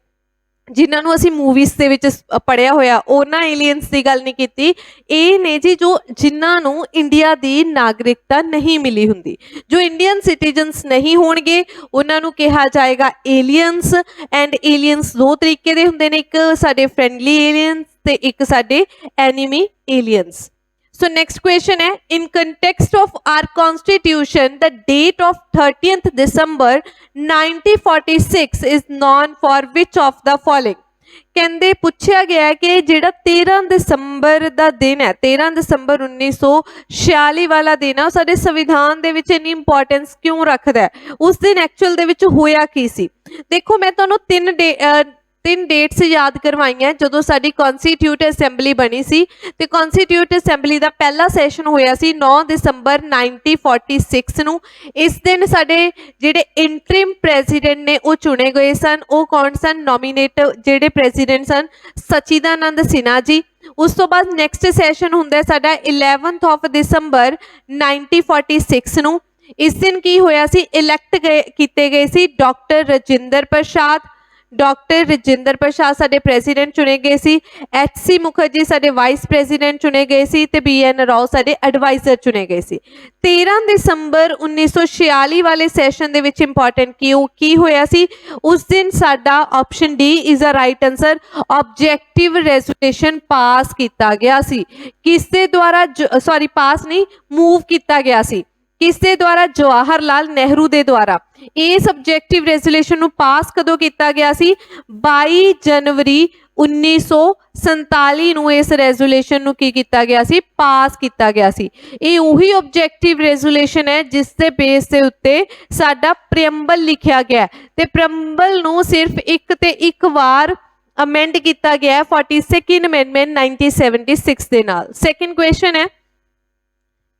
ਜਿਨ੍ਹਾਂ ਨੂੰ ਅਸੀਂ ਮੂਵੀਜ਼ ਦੇ ਵਿੱਚ ਪੜ੍ਹਿਆ ਹੋਇਆ, ਉਹਨਾਂ ਏਲੀਅਨਸ ਦੀ ਗੱਲ ਨਹੀਂ ਕੀਤੀ। ਇਹ ਨੇ ਜੀ ਜੋ ਜਿਨ੍ਹਾਂ ਨੂੰ ਇੰਡੀਆ ਦੀ ਨਾਗਰਿਕਤਾ ਨਹੀਂ ਮਿਲੀ ਹੁੰਦੀ, ਜੋ ਇੰਡੀਅਨ ਸਿਟੀਜ਼ਨਸ ਨਹੀਂ ਹੋਣਗੇ ਉਹਨਾਂ ਨੂੰ ਕਿਹਾ ਜਾਏਗਾ ਏਲੀਅਨਸ। ਐਂਡ ਏਲੀਅਨਸ ਦੋ ਤਰੀਕੇ ਦੇ ਹੁੰਦੇ ਨੇ, ਇੱਕ ਸਾਡੇ ਫਰੈਂਡਲੀ ਏਲੀਅਨਸ ਤੇ ਇੱਕ ਸਾਡੇ enemy aliens. So next question है, in context of our constitution the date of 30th December 1946 is known for which of the following। ਕਹਿੰਦੇ ਪੁੱਛਿਆ ਗਿਆ ਕਿ ਜਿਹੜਾ 13 ਦਸੰਬਰ ਦਾ ਦਿਨ ਹੈ, 13 ਦਸੰਬਰ 1946 ਵਾਲਾ ਦਿਨ ਹੈ, ਉਹ ਸਾਡੇ ਸੰਵਿਧਾਨ ਦੇ ਵਿੱਚ ਇੰਨੀ ਇੰਪੋਰਟੈਂਸ ਕਿਉਂ ਰੱਖਦਾ ਹੈ? ਉਸ ਦਿਨ ਐਕਚੁਅਲ ਦੇ ਵਿੱਚ ਹੋਇਆ ਕੀ ਸੀ? ਦੇਖੋ ਮੈਂ ਤੁਹਾਨੂੰ ਤਿੰਨ ਡੇਟਸ ਯਾਦ ਕਰਵਾਈਆਂ ਜਦੋਂ ਸਾਡੀ ਕਨਸਟੀਟਿਊਟ ਅਸੈਂਬਲੀ ਬਣੀ ਸੀ ਤੇ ਕਨਸਟੀਟਿਊਟ ਅਸੈਂਬਲੀ ਦਾ ਪਹਿਲਾ ਸੈਸ਼ਨ ਹੋਇਆ ਸੀ 9 ਦਸੰਬਰ 1946 ਨੂੰ। ਇਸ ਦਿਨ ਸਾਡੇ ਜਿਹੜੇ ਇੰਟਰਿਮ ਪ੍ਰੈਜ਼ੀਡੈਂਟ ਨੇ ਉਹ ਚੁਣੇ ਗਏ ਸਨ। ਉਹ ਕੌਣ ਸਨ? ਨੋਮੀਨੇਟ ਜਿਹੜੇ ਪ੍ਰੈਜ਼ੀਡੈਂਟ ਸਨ ਸਚਿਦਾਨੰਦ ਸਿਨਹਾ ਜੀ। ਉਸ ਤੋਂ ਬਾਅਦ ਨੈਕਸਟ ਸੈਸ਼ਨ ਹੁੰਦਾ ਸਾਡਾ 11 ਦਸੰਬਰ 1946 ਨੂੰ। ਇਸ ਦਿਨ ਕੀ ਹੋਇਆ ਸੀ? ਇਲੈਕਟ ਕੀਤੇ ਗਏ ਸੀ ਡਾਕਟਰ ਰਜਿੰਦਰ ਪ੍ਰਸਾਦ। ਡਾਕਟਰ ਰਜਿੰਦਰ ਪ੍ਰਸਾਦ ਸਾਡੇ ਪ੍ਰੈਜ਼ੀਡੈਂਟ ਚੁਣੇ ਗਏ ਸੀ। HC ਮੁਖਰਜੀ ਸਾਡੇ ਵਾਈਸ ਪ੍ਰੈਜ਼ੀਡੈਂਟ ਚੁਣੇ ਗਏ ਸੀ ਤੇ BN ਰਾਓ ਸਾਡੇ ਐਡਵਾਈਜ਼ਰ ਚੁਣੇ ਗਏ ਸੀ। 13 ਦਸੰਬਰ 1946 ਵਾਲੇ ਸੈਸ਼ਨ ਦੇ ਵਿੱਚ ਇੰਪੋਰਟੈਂਟ ਕੀ ਹੋਇਆ ਸੀ? ਉਸ ਦਿਨ ਸਾਡਾ option D is a right answer, objective resolution ਪਾਸ ਕੀਤਾ ਗਿਆ ਸੀ। ਕਿਸ ਦੇ ਦੁਆਰਾ? ਸੌਰੀ ਪਾਸ ਨਹੀਂ, ਮੂਵ ਕੀਤਾ ਗਿਆ ਸੀ। किस दे द्वारा? जवाहर लाल नेहरू दे द्वारा। इस ऑब्जेक्टिव रेजोल्यूशन ਨੂੰ ਪਾਸ ਕਦੋਂ ਕੀਤਾ ਗਿਆ ਸੀ? 22 ਜਨਵਰੀ 1947 ਨੂੰ ਇਸ ਰੈਜ਼ੋਲੂਸ਼ਨ ਨੂੰ ਕੀ ਕੀਤਾ ਗਿਆ ਸੀ? ਪਾਸ ਕੀਤਾ ਗਿਆ ਸੀ। ਇਹ ਉਹੀ ਆਬਜੈਕਟਿਵ ਰੈਜ਼ੋਲੂਸ਼ਨ ਹੈ ਜਿਸ ਦੇ ਬੇਸ ਦੇ ਉੱਤੇ ਸਾਡਾ ਪ੍ਰੀਐਮਬਲ ਲਿਖਿਆ ਗਿਆ ਤੇ ਪ੍ਰੀਐਮਬਲ ਨੂੰ ਸਿਰਫ ਇੱਕ ਤੇ ਇੱਕ ਵਾਰ ਅਮੈਂਡ ਕੀਤਾ ਗਿਆ 42nd ਅਮੈਂਡਮੈਂਟ 1976 ਦੇ ਨਾਲ। ਸੈਕੰਡ ਕੁਐਸਚਨ ਹੈ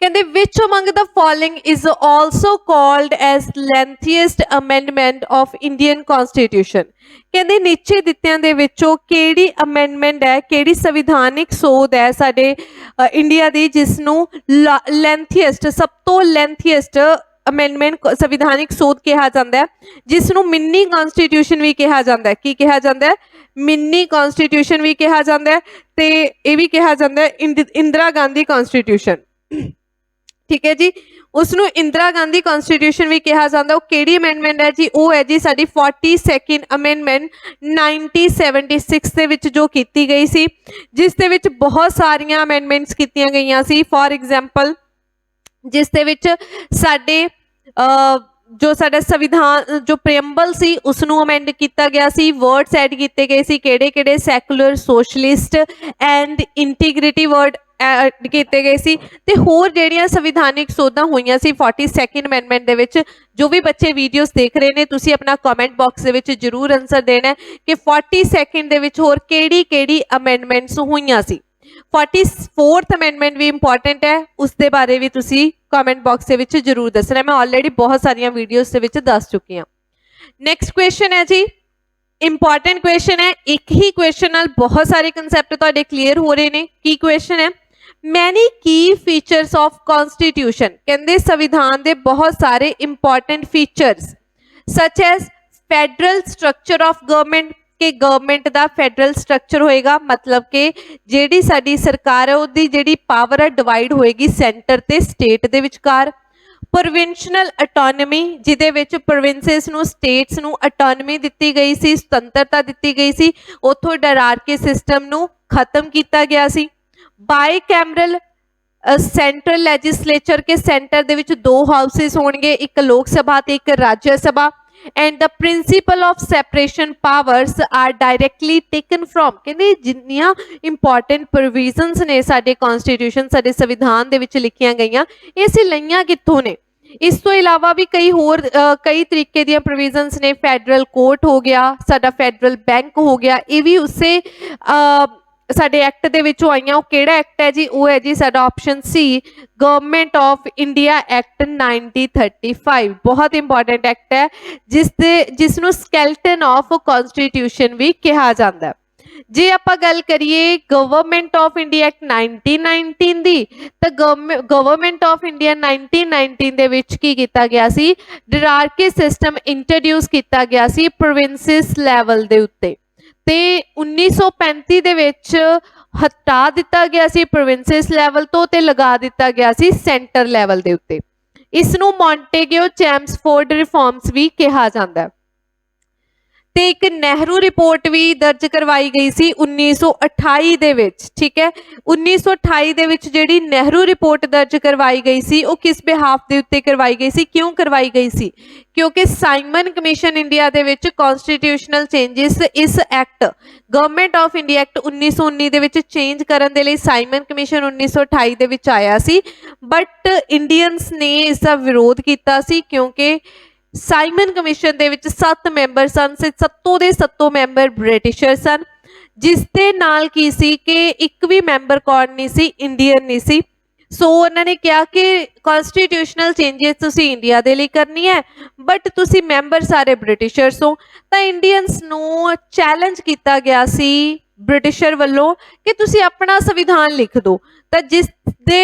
ਕਹਿੰਦੇ which among the following is also called as lengthiest amendment of Indian Constitution। ਕਹਿੰਦੇ ਨੀਚੇ ਦਿੱਤਿਆਂ ਦੇ ਵਿੱਚੋਂ ਕਿਹੜੀ ਅਮੈਂਡਮੈਂਟ ਹੈ, ਕਿਹੜੀ ਸੰਵਿਧਾਨਿਕ ਸੋਧ ਹੈ ਸਾਡੇ ਇੰਡੀਆ ਦੀ ਜਿਸ ਨੂੰ ਲੈਂਥੀਐਸਟ, ਸਭ ਤੋਂ ਲੈਂਥੀਐਸਟ ਅਮੈਂਡਮੈਂਟ ਸੰਵਿਧਾਨਿਕ ਸੋਧ ਕਿਹਾ ਜਾਂਦਾ ਹੈ, ਜਿਸ ਨੂੰ ਮਿੰਨੀ ਕਨਸਟੀਟਿਊਸ਼ਨ ਵੀ ਕਿਹਾ ਜਾਂਦਾ ਹੈ। ਕੀ ਕਿਹਾ ਜਾਂਦਾ ਹੈ? ਮਿੰਨੀ ਕਨਸਟੀਟਿਊਸ਼ਨ ਵੀ ਕਿਹਾ ਜਾਂਦਾ ਹੈ ਤੇ ਇਹ ਵੀ ਕਿਹਾ ਜਾਂਦਾ ਹੈ ਇੰਦਰਾ ਗਾਂਧੀ ਕਨਸਟੀਟਿਊਸ਼ਨ। ठीक है जी। उसनू इंदिरा गांधी कॉन्स्टिट्यूशन भी कहा जाता। वो किहड़ी अमेंडमेंट है जी? वो है जी साडी 42nd अमेंडमेंट 1976 ਦੇ ਵਿੱਚ जो ਕੀਤੀ गई सी, जिस ਦੇ ਵਿੱਚ बहुत सारियां अमेंडमेंट्स कीतियां गईयां सी। फॉर एग्जाम्पल जिस ਦੇ ਵਿੱਚ ਸਾਡੇ जो साडा संविधान जो प्रेम्बल सी उसनू अमेंड किया गया सी, वर्ड्स ऐड किए गए सी, किहड़े-किहड़े secular, socialist and integrity word add किए गए सी, ते होर जिहड़ियां संविधानिक सोधां होईयां सी 42nd अमेंडमेंट दे विच। जो भी बच्चे वीडियोस देख रहे ने तुसीं अपना कमेंट बॉक्स दे विच जरूर आंसर देना है कि 42nd दे विच होर किहड़ी-किहड़ी अमेंडमेंट्स होईयां सी। 44th अमेंडमेंट भी इंपॉर्टेंट है, उसके बारे भी तुसी कमेंट बॉक्स के विच जरूर दसना है। मैं ऑलरेडी बहुत सारियां वीडियोस के विच दस चुकी हाँ। नैक्सट क्वेश्चन है जी, इंपॉर्टेंट क्वेश्चन है, एक ही क्वेश्चन नाल बहुत सारे कंसैप्ट तुहाडे क्लीयर हो रहे हैं। की क्वेश्चन है? मैनी की फीचर्स ऑफ कॉन्स्टिट्यूशन, कहते संविधान के बहुत सारे important features such as federal structure of government, कि गवर्नमेंट का फैडरल स्ट्रक्चर होएगा, मतलब कि जिहड़ी साडी सरकार है उहदी जिहड़ी पावर है डिवाइड होएगी सेंटर ते स्टेट दे विचकार। प्रोविंशनल अटोनमी, जिहदे विच प्रोविंसेस नूं स्टेट्स नूं अटोनमी दित्ती गई सी, स्वतंत्रता दित्ती गई सी, उत्थों डायरार्की सिस्टम नूं खत्म किया गया सी। बाई कैमरल सेंट्रल लैजिस्लेचर के सेंटर दे विच दो हाउसिस होणगे, एक लोक सभा ते एक Rajya Sabha. And the principle of separation powers are directly taken from, कहते जिन्नियां इंपॉर्टेंट प्रोविजनस ने साडे कॉन्स्टिट्यूशन साडे संविधान दे विच लिखियां गईयां, ये असीं लईयां कित्थों ने? इस तो इलावा भी कई होर कई तरीके दियां प्रोविजनस ने। फैडरल कोर्ट हो गया, साडा फैडरल बैंक हो गया, ये भी उससे साडे एक्ट दे विचों आईयां। वो किहड़ा एक्ट है जी? वो है जी साडा option C, government of India act 1935। बहुत इंपॉर्टेंट एक्ट है जिसनों स्केलेटन ऑफ कॉन्स्टिट्यूशन भी कहा जाता है। जे आपां गल करिए गवर्नमेंट ऑफ इंडिया एक्ट 1919 दी, तो गवर्नमेंट ऑफ इंडिया 1919 दे विच की कीता गया सी? डायरार्की सिस्टम इंट्रोड्यूस किया गया सी प्रोविंसेस लैवल दे उत्ते, ते 1935 दे विच हटा दिता गया सी प्रोविंसेस लैवल तो, ते लगा दिता गया सी सेंटर लैवल दे उत्ते। इसनूं मॉन्टेगियो चैम्सफोर्ड रिफॉर्म्स भी कहा जाता है। ते एक नेहरू रिपोर्ट भी दर्ज करवाई गई सी 1928 दे विच, ठीक है। 1928 दे विच जिहड़ी नेहरू रिपोर्ट दर्ज करवाई गई सी वो किस बिहाफ दे उत्ते करवाई गई सी? क्यों करवाई गई सी? क्योंकि साइमन कमीशन इंडिया दे विच कॉन्स्टिट्यूशनल चेंजिस इस act government of India act 1919 दे विच चेंज करन दे लई साइमन कमीशन 1928 दे विच आया सी, बट इंडियंस ने इसका विरोध किया सी, क्योंकि साइमन कमीशन दे विच 7 मैंबर सन, सत्तों दे सत्तों मैंबर ब्रिटिशर सन, जिस दे नाल की सी कि एक भी मैंबर कौन नहीं सी, इंडियन नहीं सी। सो उन्होंने कहा कि कॉन्स्टिट्यूशनल चेंजेस तुसी इंडिया दे लिए करनी है, बट तुसी मैंबर सारे ब्रिटिशर्स हो। तो इंडियंस नूं चैलेंज किया गया सी ब्रिटिशर वालों कि तुसी अपना संविधान लिख दो। तो जिस दे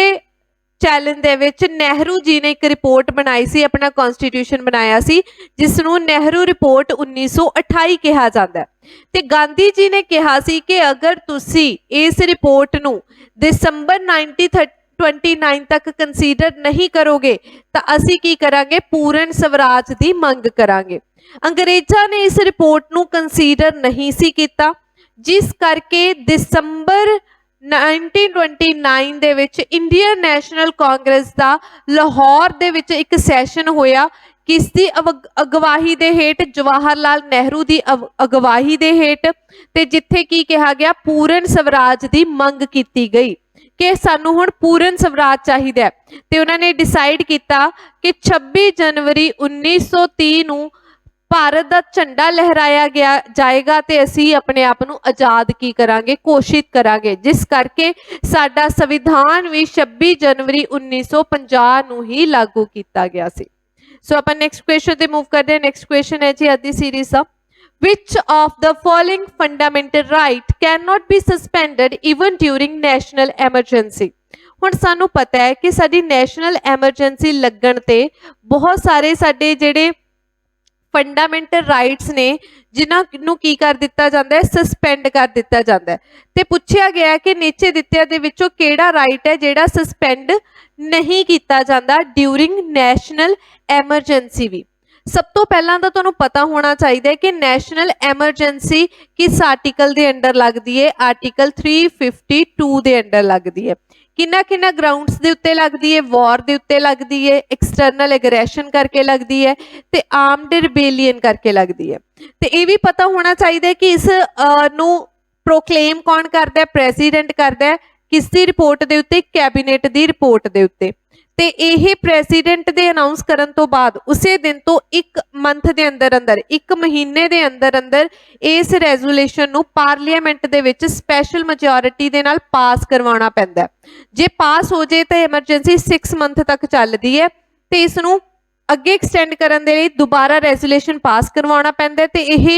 चैलेंज दे विच नेहरू जी ने एक रिपोर्ट बनाई सी, अपना कॉन्स्टिट्यूशन बनाया सी, जिसनूं नेहरू रिपोर्ट 1928 कहा जाता है। ते गांधी जी ने कहा सी कि अगर तुसी इस रिपोर्ट नूं दिसंबर 1929 तक कंसीडर नहीं करोगे तो असी की करांगे? पूर्ण स्वराज की मंग करांगे। अंग्रेज़ां ने इस रिपोर्ट नूं कंसीडर नहीं सी कीता, जिस करके दिसंबर 1929 दे विच इंडियन नैशनल कांग्रेस का लाहौर दे विच एक सैशन होया, किसकी अगवाही दे हेठ? जवाहर लाल नेहरू की अगवाही दे हेठ, ते जिथे की कहा गया? पूर्ण स्वराज की मंग की गई कि सानू हुण पूर्ण स्वराज चाहिए। ते उन्होंने डिसाइड किया कि 26 जनवरी 1930 नूं भारत का झंडा लहराया गया जाएगा, तो असी अपने आप को आज़ाद की करांगे, घोषित करांगे, जिस करके साडा संविधान भी 26 जनवरी 1950 नूं ही लागू किया गया सी। सो अपन नैक्सट क्वेश्चन ते मूव करते हैं। नैक्सट क्वेश्चन है जी अज दी सीरीज का, which of the following fundamental right can not be suspended even during national emergency. हुण सानू पता है कि साडी नैशनल एमरजेंसी लगन ते बहुत सारे साडे जिहड़े ਫੰਡਾਮੈਂਟਲ ਰਾਈਟਸ ਨੇ ਜਿਨ੍ਹਾਂ ਨੂੰ ਕੀ ਕਰ ਦਿੱਤਾ ਜਾਂਦਾ ਹੈ, ਸਸਪੈਂਡ ਕਰ ਦਿੱਤਾ ਜਾਂਦਾ ਹੈ। ਤੇ ਪੁੱਛਿਆ ਗਿਆ ਕਿ ਨੀਚੇ ਦਿੱਤਿਆਂ ਦੇ ਵਿੱਚੋਂ ਕਿਹੜਾ ਰਾਈਟ ਹੈ ਜਿਹੜਾ ਸਸਪੈਂਡ ਨਹੀਂ ਕੀਤਾ ਜਾਂਦਾ ਡਿਊਰਿੰਗ ਨੈਸ਼ਨਲ ਐਮਰਜੈਂਸੀ ਵੀ। ਸਭ ਤੋਂ ਪਹਿਲਾਂ ਤਾਂ ਤੁਹਾਨੂੰ ਪਤਾ ਹੋਣਾ ਚਾਹੀਦਾ ਹੈ ਕਿ ਨੈਸ਼ਨਲ ਐਮਰਜੈਂਸੀ ਕਿਸ ਆਰਟੀਕਲ ਦੇ ਅੰਡਰ ਲੱਗਦੀ ਹੈ, ਆਰਟੀਕਲ 352 ਦੇ ਅੰਡਰ ਲੱਗਦੀ ਹੈ। ਕਿੰਨਾ ਕਿੰਨਾ ਗਰਾਊਂਡਸ ਦੇ ਉੱਤੇ ਲੱਗਦੀ ਹੈ, ਵਾਰ ਦੇ ਉੱਤੇ ਲੱਗਦੀ ਹੈ, ਐਕਸਟਰਨਲ ਐਗਰੈਸ਼ਨ ਕਰਕੇ ਲੱਗਦੀ ਹੈ ਤੇ ਆਰਮਡ ਰਿਬੇਲੀਅਨ ਕਰਕੇ ਲੱਗਦੀ ਹੈ। ਤੇ ਇਹ ਵੀ ਪਤਾ ਹੋਣਾ ਚਾਹੀਦਾ ਹੈ ਕਿ ਇਸ ਨੂੰ ਪ੍ਰੋਕਲੇਮ ਕੌਣ ਕਰਦਾ ਹੈ, ਪ੍ਰੈਜ਼ੀਡੈਂਟ ਕਰਦਾ ਹੈ, ਕਿਸ ਦੀ ਰਿਪੋਰਟ ਦੇ ਉੱਤੇ, ਕੈਬਨਿਟ ਦੀ ਰਿਪੋਰਟ ਦੇ ਉੱਤੇ। ਤੇ ਇਹ ਪ੍ਰੈਜ਼ੀਡੈਂਟ ਦੇ ਅਨਾਉਂਸ ਕਰਨ ਤੋਂ ਬਾਅਦ ਉਸੇ ਦਿਨ ਤੋਂ 1 ਮੰਥ ਦੇ ਅੰਦਰ ਅੰਦਰ, 1 ਮਹੀਨੇ ਦੇ ਅੰਦਰ ਅੰਦਰ ਇਸ ਰੈਜ਼ੋਲੂਸ਼ਨ ਨੂੰ ਪਾਰਲੀਮੈਂਟ ਦੇ ਵਿੱਚ ਸਪੈਸ਼ਲ ਮੈਜੋਰਿਟੀ ਦੇ ਨਾਲ ਪਾਸ ਕਰਵਾਉਣਾ ਪੈਂਦਾ ਹੈ। ਜੇ ਪਾਸ ਹੋ ਜੇ ਤਾਂ ਐਮਰਜੈਂਸੀ 6 ਮੰਥ ਤੱਕ ਚੱਲਦੀ ਹੈ ਤੇ ਇਸ ਨੂੰ ਅੱਗੇ ਐਕਸਟੈਂਡ ਕਰਨ ਦੇ ਲਈ ਦੁਬਾਰਾ ਰੈਜ਼ੋਲੂਸ਼ਨ ਪਾਸ ਕਰਵਾਉਣਾ ਪੈਂਦਾ ਹੈ ਤੇ ਇਹ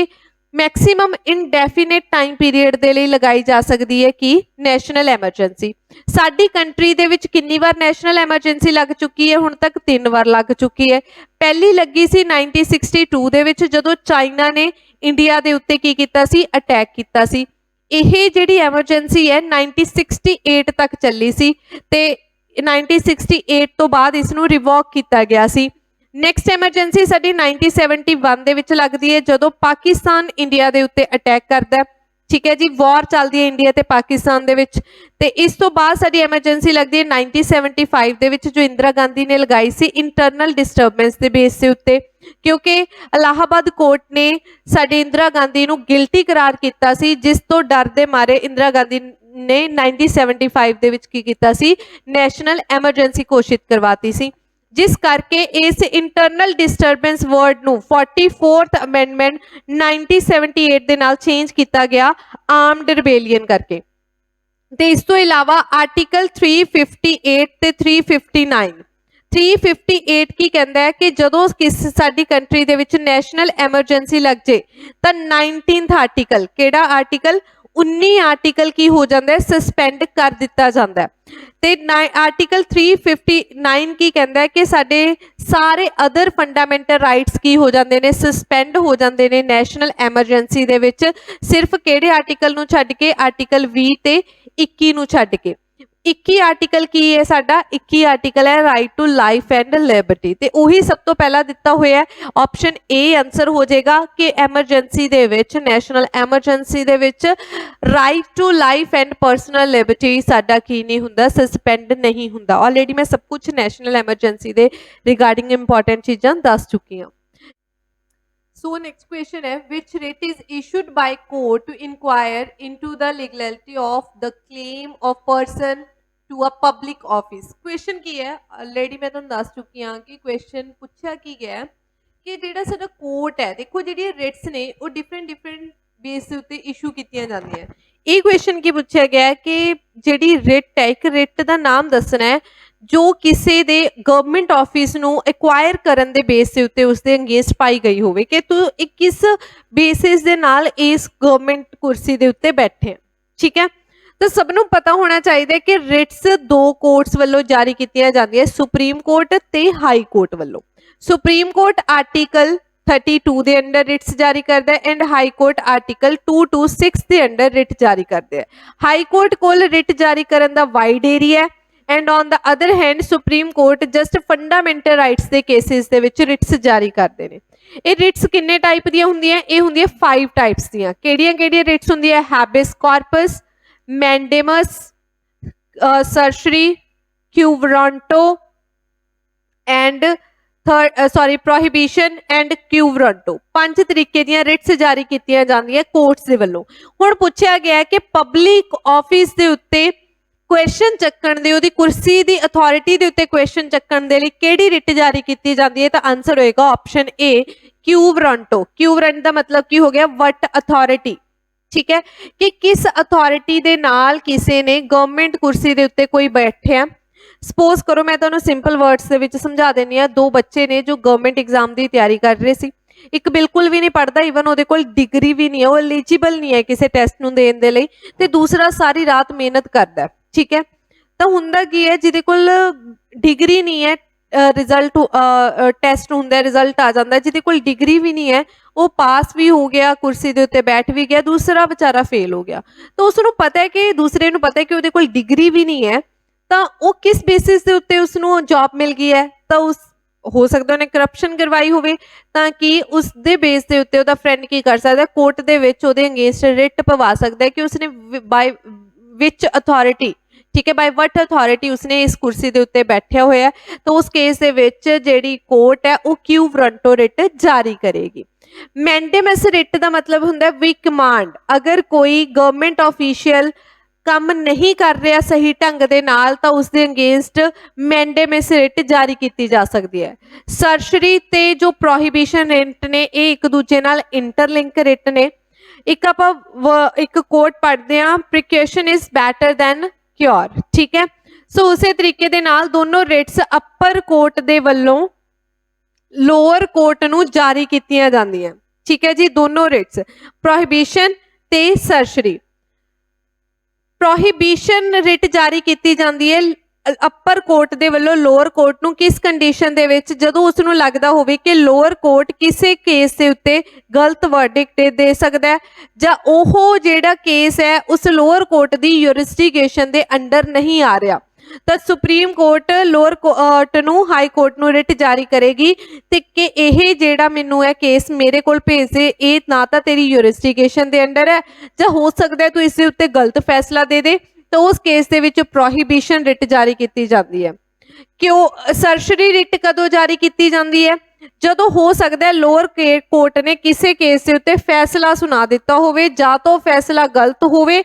ਮੈਕਸਿਮਮ ਇਨਡੈਫੀਨਿਟ ਟਾਈਮ ਪੀਰੀਅਡ ਦੇ ਲਈ ਲਗਾਈ ਜਾ ਸਕਦੀ ਹੈ ਕਿ ਨੈਸ਼ਨਲ ਐਮਰਜੈਂਸੀ। ਸਾਡੀ ਕੰਟਰੀ ਦੇ ਵਿੱਚ ਕਿੰਨੀ ਵਾਰ ਨੈਸ਼ਨਲ ਐਮਰਜੈਂਸੀ ਲੱਗ ਚੁੱਕੀ ਹੈ? ਹੁਣ ਤੱਕ 3 ਵਾਰ ਲੱਗ ਚੁੱਕੀ ਹੈ। ਪਹਿਲੀ ਲੱਗੀ ਸੀ 1962 ਦੇ ਵਿੱਚ ਜਦੋਂ ਚਾਈਨਾ ਨੇ ਇੰਡੀਆ ਦੇ ਉੱਤੇ ਕੀ ਕੀਤਾ ਸੀ, ਅਟੈਕ ਕੀਤਾ ਸੀ। ਇਹ ਜਿਹੜੀ ਐਮਰਜੈਂਸੀ ਹੈ 1968 ਤੱਕ ਚੱਲੀ ਸੀ ਤੇ 1968 ਤੋਂ ਬਾਅਦ ਇਸ ਨੂੰ ਰਿਵੋਕ ਕੀਤਾ ਗਿਆ ਸੀ। ਨੈਕਸਟ ਐਮਰਜੈਂਸੀ ਸਾਡੀ 1971 ਦੇ ਵਿੱਚ ਲੱਗਦੀ ਹੈ ਜਦੋਂ ਪਾਕਿਸਤਾਨ ਇੰਡੀਆ ਦੇ ਉੱਤੇ ਅਟੈਕ ਕਰਦਾ ਹੈ। ਠੀਕ ਹੈ ਜੀ, ਵਾਰ ਚੱਲਦੀ ਹੈ ਇੰਡੀਆ ਤੇ ਪਾਕਿਸਤਾਨ ਦੇ ਵਿੱਚ। ਤੇ ਇਸ ਤੋਂ ਬਾਅਦ ਸਾਡੀ ਐਮਰਜੈਂਸੀ ਲੱਗਦੀ ਹੈ 1975 ਦੇ ਵਿੱਚ ਜੋ ਇੰਦਰਾ ਗਾਂਧੀ ਨੇ ਲਗਾਈ ਸੀ ਇੰਟਰਨਲ ਡਿਸਟਰਬੈਂਸ ਦੇ ਬੇਸ ਦੇ ਉੱਤੇ, ਕਿਉਂਕਿ ਇਲਾਹਾਬਾਦ ਕੋਰਟ ਨੇ ਸਾਡੀ ਇੰਦਰਾ ਗਾਂਧੀ ਨੂੰ ਗਿਲਟੀ ਕਰਾਰ ਕੀਤਾ ਸੀ, ਜਿਸ ਤੋਂ ਡਰ ਦੇ ਮਾਰੇ ਇੰਦਰਾ ਗਾਂਧੀ ਨੇ 1975 ਦੇ ਵਿੱਚ ਕੀ ਕੀਤਾ ਸੀ, ਨੈਸ਼ਨਲ ਐਮਰਜੈਂਸੀ ਘੋਸ਼ਿਤ ਕਰਵਾਤੀ ਸੀ। ਜਿਸ ਕਰਕੇ ਇਸ ਇੰਟਰਨਲ ਡਿਸਟਰਬੈਂਸ ਵਰਡ ਨੂੰ 44th ਅਮੈਂਡਮੈਂਟ 1978 ਦੇ ਨਾਲ ਚੇਂਜ ਕੀਤਾ ਗਿਆ ਆਰਮਡ ਰਿਬੇਲੀਅਨ ਕਰਕੇ। ਤੇ ਇਸ ਤੋਂ ਇਲਾਵਾ ਆਰਟੀਕਲ 358 ਤੇ 359 358 ਕੀ ਕਹਿੰਦਾ ਹੈ ਕਿ ਜਦੋਂ ਸਾਡੀ ਕੰਟਰੀ ਦੇ ਵਿੱਚ ਨੈਸ਼ਨਲ ਐਮਰਜੈਂਸੀ ਲੱਗ ਜੇ ਤਾਂ 19th ਆਰਟੀਕਲ, ਕਿਹੜਾ ਆਰਟੀਕਲ, 19 ਆਰਟੀਕਲ ਕੀ ਹੋ ਜਾਂਦਾ ਹੈ, ਸਸਪੈਂਡ ਕਰ ਦਿੱਤਾ ਜਾਂਦਾ ਹੈ। ਤੇ ਆਰਟੀਕਲ 359 ਕੀ ਕਹਿੰਦਾ ਹੈ ਕਿ ਸਾਡੇ ਸਾਰੇ ਅਦਰ ਫੰਡਾਮੈਂਟਲ ਰਾਈਟਸ ਕੀ ਹੋ ਜਾਂਦੇ ਨੇ, ਸਸਪੈਂਡ ਹੋ ਜਾਂਦੇ ਨੇ ਨੈਸ਼ਨਲ ਐਮਰਜੈਂਸੀ ਦੇ ਵਿੱਚ, ਸਿਰਫ ਕਿਹੜੇ ਆਰਟੀਕਲ ਨੂੰ ਛੱਡ ਕੇ, ਆਰਟੀਕਲ 20 ਤੇ 21 ਨੂੰ ਛੱਡ ਕੇ। 21 ਆਰਟੀਕਲ ਕੀ ਹੈ ਸਾਡਾ, 21 ਆਰਟੀਕਲ ਹੈ right to life and liberty ਤੇ ਉਹੀ ਸਭ ਤੋਂ ਪਹਿਲਾਂ ਦਿੱਤਾ ਹੋਇਆ ਹੈ। ਆਪਸ਼ਨ ਏ ਆਨਸਰ ਹੋ ਜਾਏਗਾ ਕਿ ਐਮਰਜੈਂਸੀ ਦੇ ਵਿੱਚ, ਨੈਸ਼ਨਲ ਐਮਰਜੈਂਸੀ ਦੇ ਵਿੱਚ right to life and personal liberty ਸਾਡਾ ਕੀ ਨਹੀਂ ਹੁੰਦਾ, ਸਸਪੈਂਡ ਨਹੀਂ ਹੁੰਦਾ। ਆਲਰੇਡੀ ਮੈਂ ਸਭ ਕੁਝ ਨੈਸ਼ਨਲ ਐਮਰਜੈਂਸੀ ਦੇ ਰਿਗਾਰਡਿੰਗ ਇੰਪੋਰਟੈਂਟ ਚੀਜ਼ਾਂ ਦੱਸ ਚੁੱਕੀ ਹਾਂ। So next question है, which writ is issued by court to inquire into the legality of the claim of person to a public office। question ਕੀ ਹੈ, already मैं ਤੁਹਾਨੂੰ ਦੱਸ ਚੁੱਕੀ ਹਾਂ ਕਿ question ਪੁੱਛਿਆ ਕੀ ਗਿਆ ਕਿ ਜਿਹੜਾ ਸਾਡਾ ਕੋਰਟ ਹੈ, ਦੇਖੋ ਜਿਹੜੀਆਂ ਰਿਟਸ ਨੇ ਉਹ ਡਿਫਰੈਂਟ ਬੇਸ ਦੇ ਉੱਤੇ ਇਸ਼ੂ ਕੀਤੀਆਂ ਜਾਂਦੀਆਂ। ਇਹ question ਕੀ ਪੁੱਛਿਆ ਗਿਆ ਕਿ ਜਿਹੜੀ ਰਿਟ ਹੈ, ਇੱਕ ਰਿਟ ਦਾ ਨਾਮ ਦੱਸਣਾ ਹੈ ਜੋ ਕਿਸੇ ਦੇ ਗਵਰਨਮੈਂਟ ਆਫਿਸ ਨੂੰ ਐਕਵਾਇਰ ਕਰਨ ਦੇ ਬੇਸ ਦੇ ਉੱਤੇ ਉਸਦੇ ਅਗੇਂਸਟ ਪਾਈ ਗਈ ਹੋਵੇ ਕਿ ਤੂੰ ਕਿਸ ਬੇਸਿਸ ਦੇ ਨਾਲ ਇਸ ਗਵਰਨਮੈਂਟ ਕੁਰਸੀ ਦੇ ਉੱਤੇ ਬੈਠੇ। ਠੀਕ ਹੈ, ਤਾਂ ਸਭ ਨੂੰ ਪਤਾ ਹੋਣਾ ਚਾਹੀਦਾ ਕਿ ਰਿਟਸ 2 ਕੋਰਟਸ ਵੱਲੋਂ ਜਾਰੀ ਕੀਤੀਆਂ ਜਾਂਦੀਆਂ, ਸੁਪਰੀਮ ਕੋਰਟ ਤੇ ਹਾਈ ਕੋਰਟ ਵੱਲੋਂ। ਸੁਪਰੀਮ ਕੋਰਟ ਆਰਟੀਕਲ 32 ਦੇ ਅੰਡਰ ਰਿਟਸ ਜਾਰੀ ਕਰਦਾ ਹੈ ਐਂਡ ਹਾਈ ਕੋਰਟ ਆਰਟੀਕਲ 226 ਦੇ ਅੰਡਰ ਰਿਟ ਜਾਰੀ ਕਰਦੇ ਹੈ। ਹਾਈ ਕੋਰਟ ਕੋਲ ਰਿਟ ਜਾਰੀ ਕਰਨ ਦਾ ਵਾਈਡ ਏਰੀਆ ਹੈ and on the other hand supreme court just fundamental rights ਦੇ ਕੇਸਿਸ ਦੇ ਵਿੱਚ ਰਿਟਸ ਜਾਰੀ ਕਰਦੇ ਨੇ। ਇਹ ਰਿਟਸ ਕਿੰਨੇ ਟਾਈਪ ਦੀਆਂ ਹੁੰਦੀਆਂ? ਇਹ ਹੁੰਦੀਆਂ 5 ਟਾਈਪਸ ਦੀਆਂ। ਕਿਹੜੀਆਂ ਰਿਟਸ ਹੁੰਦੀਆਂ? ਹੈਬਿਸ ਕਾਰਪਸ, ਮੈਂਡੇਮਸ, ਸਰਸ਼ਰੀ, ਕਿਊਵਰਾਂਟੋ ਐਂਡ ਪ੍ਰੋਹਿਬਿਸ਼ਨ ਐਂਡ ਕਿਊਵਰਾਂਟੋ। 5 ਤਰੀਕੇ ਦੀਆਂ ਰਿਟਸ ਜਾਰੀ ਕੀਤੀਆਂ ਜਾਂਦੀਆਂ ਕੋਰਟਸ ਦੇ ਵੱਲੋਂ। ਹੁਣ ਪੁੱਛਿਆ ਗਿਆ ਕਿ ਪਬਲਿਕ ਆਫਿਸ ਦੇ ਉੱਤੇ ਕੁਐਸਚਨ ਚੱਕਣ ਦੇ, ਉਹਦੀ ਕੁਰਸੀ ਦੀ ਅਥਾਰਟੀ ਦੇ ਉੱਤੇ ਕੁਐਸਚਨ ਚੱਕਣ ਦੇ ਲਈ ਕਿਹੜੀ ਰਿਟ ਜਾਰੀ ਕੀਤੀ ਜਾਂਦੀ ਹੈ? ਤਾਂ ਆਨਸਰ ਹੋਏਗਾ ਆਪਸ਼ਨ ਏ, ਕਿਊਵਰਾਂਟੋ। ਕਿਊਵਰਾਂਟ ਦਾ ਮਤਲਬ ਕੀ ਹੋ ਗਿਆ? ਵਟ ਅਥਾਰਟੀ। ਠੀਕ ਹੈ, ਕਿ ਕਿਸ ਅਥਾਰਟੀ ਦੇ ਨਾਲ ਕਿਸੇ ਨੇ ਗਵਰਨਮੈਂਟ ਕੁਰਸੀ ਦੇ ਉੱਤੇ ਕੋਈ ਬੈਠਿਆ। ਸਪੋਜ਼ ਕਰੋ, ਮੈਂ ਤੁਹਾਨੂੰ ਸਿੰਪਲ ਵਰਡਸ ਦੇ ਵਿੱਚ ਸਮਝਾ ਦਿੰਦੀ ਹਾਂ। 2 ਬੱਚੇ ਨੇ ਜੋ ਗਵਰਨਮੈਂਟ ਐਗਜ਼ਾਮ ਦੀ ਤਿਆਰੀ ਕਰ ਰਹੇ ਸੀ। ਇੱਕ ਬਿਲਕੁਲ ਵੀ ਨਹੀਂ ਪੜ੍ਹਦਾ, ਈਵਨ ਉਹਦੇ ਕੋਲ ਡਿਗਰੀ ਵੀ ਨਹੀਂ ਹੈ, ਉਹ ਐਲੀਜੀਬਲ ਨਹੀਂ ਹੈ ਕਿਸੇ ਟੈਸਟ ਨੂੰ ਦੇਣ ਦੇ ਲਈ, ਤੇ ਦੂਸਰਾ ਸਾਰੀ ਰਾਤ ਮਿਹਨਤ ਕਰਦਾ। ਠੀਕ ਹੈ, ਤਾਂ ਹੁੰਦਾ ਕੀ ਹੈ, ਜਿਹਦੇ ਕੋਲ ਡਿਗਰੀ ਨਹੀਂ ਹੈ, ਰਿਜ਼ਲਟ ਟੈਸਟ ਹੁੰਦਾ, ਰਿਜ਼ਲਟ ਆ ਜਾਂਦਾ, ਜਿਹਦੇ ਕੋਲ ਡਿਗਰੀ ਵੀ ਨਹੀਂ ਹੈ, ਉਹ ਪਾਸ ਵੀ ਹੋ ਗਿਆ, ਕੁਰਸੀ ਦੇ ਉੱਤੇ ਬੈਠ ਵੀ ਗਿਆ, ਦੂਸਰਾ ਵਿਚਾਰਾ ਫੇਲ ਹੋ ਗਿਆ। ਤਾਂ ਉਸ ਨੂੰ ਪਤਾ ਹੈ ਕਿ ਦੂਸਰੇ ਨੂੰ ਪਤਾ ਹੈ ਕਿ ਉਹਦੇ ਕੋਲ ਡਿਗਰੀ ਵੀ ਨਹੀਂ ਹੈ, ਤਾਂ ਉਹ ਕਿਸ ਬੇਸਿਸ ਦੇ ਉੱਤੇ ਉਸ ਨੂੰ ਜੌਬ ਮਿਲ ਗਈ ਹੈ? ਤਾਂ ਉਸ ਹੋ ਸਕਦਾ ਉਹਨੇ ਕਰਪਸ਼ਨ ਕਰਵਾਈ ਹੋਵੇ, ਤਾਂ ਕਿ ਉਸ ਦੇ ਬੇਸ ਦੇ ਉੱਤੇ ਉਹਦਾ ਫਰੈਂਡ ਕੀ ਕਰ ਸਕਦਾ, ਕੋਰਟ ਦੇ ਵਿੱਚ ਉਹਦੇ ਅਗੇਂਸਟ ਰਿਟ ਪਵਾ ਸਕਦਾ ਹੈ ਕਿ ਉਸਨੇ ਬਾਈ ਵਿਚ ਅਥਾਰਟੀ, ਠੀਕ ਹੈ, ਬਾਈ ਵਟ ਅਥਾਰਟੀ ਉਸਨੇ ਇਸ ਕੁਰਸੀ ਦੇ ਉੱਤੇ ਬੈਠਿਆ ਹੋਇਆ। ਤਾਂ ਉਸ ਕੇਸ ਦੇ ਵਿੱਚ ਜਿਹੜੀ ਕੋਰਟ ਹੈ ਉਹ ਕਿਊ ਵਾਰੰਟੋ ਰਿਟ ਜਾਰੀ ਕਰੇਗੀ। ਮੈਂਡੇਮਸ ਰਿਟ ਦਾ ਮਤਲਬ ਹੁੰਦਾ ਵੀ ਕਮਾਂਡ, ਅਗਰ ਕੋਈ ਗਵਰਨਮੈਂਟ ਆਫੀਸ਼ੀਅਲ ਕੰਮ ਨਹੀਂ ਕਰ ਰਿਹਾ ਸਹੀ ਢੰਗ ਦੇ ਨਾਲ ਤਾਂ ਉਸ ਦੇ ਅਗੇਂਸਟ ਮੈਂਡੇਮਸ ਰਿਟ ਜਾਰੀ ਕੀਤੀ ਜਾ ਸਕਦੀ ਹੈ। ਸਰਸ਼ਰੀ ਤੇ ਜੋ ਪ੍ਰੋਹਿਬਿਸ਼ਨ ਰਿਟ ਨੇ ਇਹ ਇੱਕ ਦੂਜੇ ਨਾਲ ਇੰਟਰਲਿੰਕ ਰਿਟ ਨੇ। ਇੱਕ ਆਪਾਂ ਇੱਕ ਕੋਟ ਪੜ੍ਹਦੇ ਹਾਂ, precaution is better than cure, ਠੀਕ ਹੈ। ਸੋ ਉਸੇ ਤਰੀਕੇ ਦੇ ਨਾਲ ਦੋਨੋਂ ਰਿਟਸ ਅਪਰ ਕੋਰਟ ਦੇ ਵੱਲੋਂ ਲੋਅਰ ਕੋਰਟ ਨੂੰ ਜਾਰੀ ਕੀਤੀਆਂ ਜਾਂਦੀਆਂ, ਠੀਕ ਹੈ ਜੀ, ਦੋਨੋਂ ਰਿਟਸ ਪ੍ਰੋਹਿਬਿਸ਼ਨ ਤੇ ਸਰਸ਼ਰੀ। ਪ੍ਰੋਹਿਬਿਸ਼ਨ ਰਿਟ ਜਾਰੀ ਕੀਤੀ ਜਾਂਦੀ ਹੈ ਅਪਰ ਕੋਰਟ ਦੇ ਵੱਲੋਂ ਲੋਅਰ ਕੋਰਟ ਨੂੰ ਕਿਸ ਕੰਡੀਸ਼ਨ ਦੇ ਵਿੱਚ, ਜਦੋਂ ਉਸ ਨੂੰ ਲੱਗਦਾ ਹੋਵੇ ਕਿ ਲੋਅਰ ਕੋਰਟ ਕਿਸੇ ਕੇਸ ਦੇ ਉੱਤੇ ਗਲਤ ਵਰਡਿਕਟ ਦੇ ਸਕਦਾ ਹੈ ਜਾਂ ਉਹ ਜਿਹੜਾ ਕੇਸ ਹੈ ਉਸ ਲੋਅਰ ਕੋਰਟ ਦੀ ਯੂਰਿਸਡਿਕਸ਼ਨ ਦੇ ਅੰਡਰ ਨਹੀਂ ਆ ਰਿਹਾ, ਤਾਂ ਸੁਪਰੀਮ ਕੋਰਟ ਲੋਅਰ ਕੋਰਟ ਨੂੰ ਹਾਈ ਕੋਰਟ ਨੂੰ ਰਿਟ ਜਾਰੀ ਕਰੇਗੀ ਤੇ ਕਿ ਇਹ ਜਿਹੜਾ ਮੈਨੂੰ ਹੈ ਕੇਸ ਮੇਰੇ ਕੋਲ ਭੇਜ ਦੇ, ਇਹ ਨਾ ਤਾਂ ਤੇਰੀ ਯੂਰਿਸਡਿਕਸ਼ਨ ਦੇ ਅੰਡਰ ਹੈ ਜਾਂ ਹੋ ਸਕਦਾ ਤੂੰ ਇਸ ਦੇ ਉੱਤੇ ਗਲਤ ਫੈਸਲਾ ਦੇ ਦੇ, ਤਾਂ ਉਸ ਕੇਸ ਦੇ ਵਿੱਚ ਪ੍ਰੋਹਿਬਿਸ਼ਨ ਰਿਟ ਜਾਰੀ ਕੀਤੀ ਜਾਂਦੀ ਹੈ। ਕਿਉਂ ਸਰਸ਼ਰੀ ਰਿਟ ਕਦੋਂ ਜਾਰੀ ਕੀਤੀ ਜਾਂਦੀ ਹੈ? ਜਦੋਂ ਹੋ ਸਕਦਾ ਲੋਅਰ ਕੋਰਟ ਨੇ ਕਿਸੇ ਕੇਸ ਦੇ ਉੱਤੇ ਫੈਸਲਾ ਸੁਣਾ ਦਿੱਤਾ ਹੋਵੇ, ਜਾਂ ਤਾਂ ਫੈਸਲਾ ਗਲਤ ਹੋਵੇ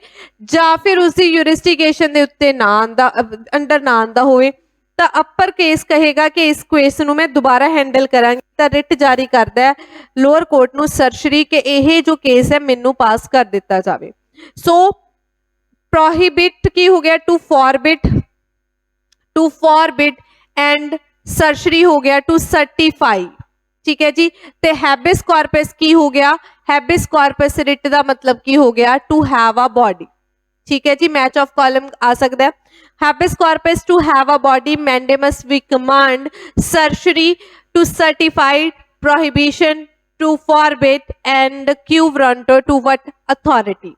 ਜਾਂ ਫਿਰ ਉਸ ਦੀ ਯੂਰਿਸਡਿਕਸ਼ਨ ਦੇ ਉੱਤੇ ਨਾ ਆਂਦਾ, ਅੰਡਰ ਨਾ ਆਂਦਾ ਹੋਵੇ, ਤਾਂ ਅਪਰ ਕੇਸ ਕਹੇਗਾ ਕਿ ਇਸ ਕੇਸ ਨੂੰ ਮੈਂ ਦੁਬਾਰਾ ਹੈਂਡਲ ਕਰਾਂਗੀ, ਤਾਂ ਰਿਟ ਜਾਰੀ ਕਰਦਾ ਹੈ ਲੋਅਰ ਕੋਰਟ ਨੂੰ ਸਰਸ਼ਰੀ ਕਿ ਇਹ ਜੋ ਕੇਸ ਹੈ ਮੈਨੂੰ ਪਾਸ ਕਰ ਦਿੱਤਾ ਜਾਵੇ। ਸੋ ਪ੍ਰੋਹਿਬਿਟ ਕੀ ਹੋ ਗਿਆ? ਟੂ ਫॉरबिड ਐਂਡ ਸਰਸ਼ਰੀ ਹੋ ਗਿਆ ਟੂ ਸਰਟੀਫਾਈ, ਠੀਕ ਹੈ ਜੀ। ਤੇ ਹੈਬਿਸ ਕਾਰਪਸ ਕੀ ਹੋ ਗਿਆ? ਹੈਬਿਸ ਕਾਰਪਸ ਰਿਟ ਦਾ ਮਤਲਬ ਕੀ ਹੋ ਗਿਆ? ਟੂ ਹੈਵ ਅ ਬॉडी, ਠੀਕ ਹੈ ਜੀ, ਮੈਚ ਆਫ ਕਾਲਮ ਆ ਸਕਦਾ ਹੈ। habeas corpus to have a body, mandamus we command, surgery to certify, prohibition to forbid and quo warranto to what authority?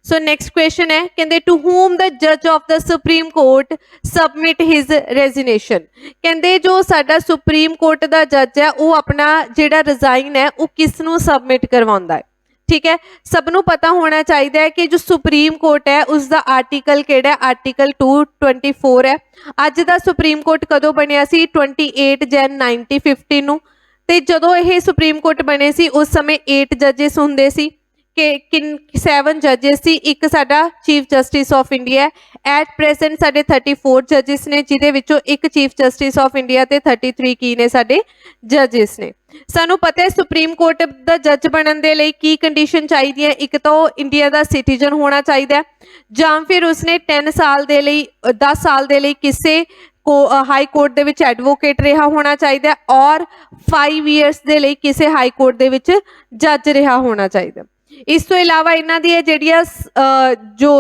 So next question है कहते to whom the judge of the Supreme Court submit his resignation। कहते जो साडा Supreme Court दा जज है वो अपना जेड़ा resign है वो किस नूं submit करवाउंदा है, ठीक है। सबनों पता होना चाहिए है कि जो सुप्रीम कोर्ट है उसका आर्टिकल केड़ा? आर्टिकल 224 है। अज दा सुप्रीम कोर्ट कदों बनिया सी? 28 जैन 1950 नूं। ते जदों यह सुप्रीम कोर्ट बने सी उस समय 8 जजिस हुंदे सी कि 7 जजिस सी, एक साडा chief justice of India. At present साडे 34 जजिस ने, जिहदे विचों एक चीफ जस्टिस ऑफ इंडिया ते 33 की ने साडे जजिस ने। सानू पता है सुप्रीम कोर्ट दा जज बनन दे लई की कंडीशन चाहिए है? एक तो इंडिया दा सिटीजन होना चाहिए जां फिर उसने 10 साल दे लई 10 साल दे लई किसे को हाई कोर्ट दे विच एडवोकेट रहा होना चाहिए और 5 ईयर्स दे लई किसे हाई कोर्ट दे विच जज रहा होना चाहिए। इस तो इलावा इन्हां दी जिहड़ियां जो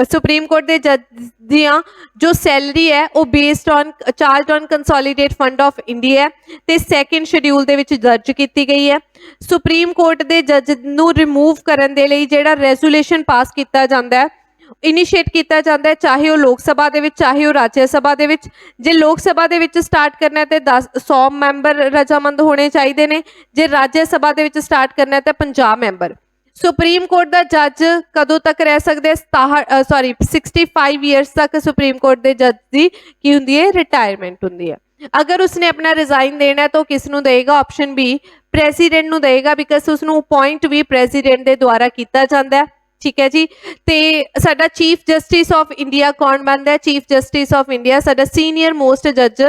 सुप्रीम कोर्ट के जज दियां जो सैलरी है वो based on charge on consolidate fund of India है ते सैकेंड शेड्यूल दे विच दर्ज की गई है। सुप्रीम कोर्ट के जज नूं रिमूव करन दे लई जिहड़ा रेजोल्यूशन पास किया जाता है, इनिशिएट किया जाता है, चाहे वो लोक सभा दे विच चाहे वो राज्य सभा दे विच। जे लोक सभा दे विच स्टार्ट करना है तो 100 मैंबर रजामंद होने चाहिए ने, जे राज्य सभा दे विच स्टार्ट करना है तो 50 मैंबर। सुप्रीम कोर्ट का जज कदों तक रह सकते? 65 ईयर्स तक सुप्रीम कोर्ट के जज की की हुंदी है? रिटायरमेंट हुंदी है। अगर उसने अपना रिजाइन देना है तो किसनों देगा? ऑप्शन बी, प्रेसीडेंट नूं देगा, बिकॉज उसनूं अपॉइंट भी प्रेसीडेंट के द्वारा किया जाता है, ठीक है जी। तो साडा चीफ जस्टिस ऑफ इंडिया कौन बनता है? चीफ जस्टिस ऑफ इंडिया साडा सीनियर मोस्ट जज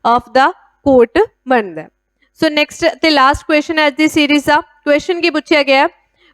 ऑफ द कोर्ट बनता है। सो नैक्सट ते last question as the series का क्वेश्चन की पूछा गया है,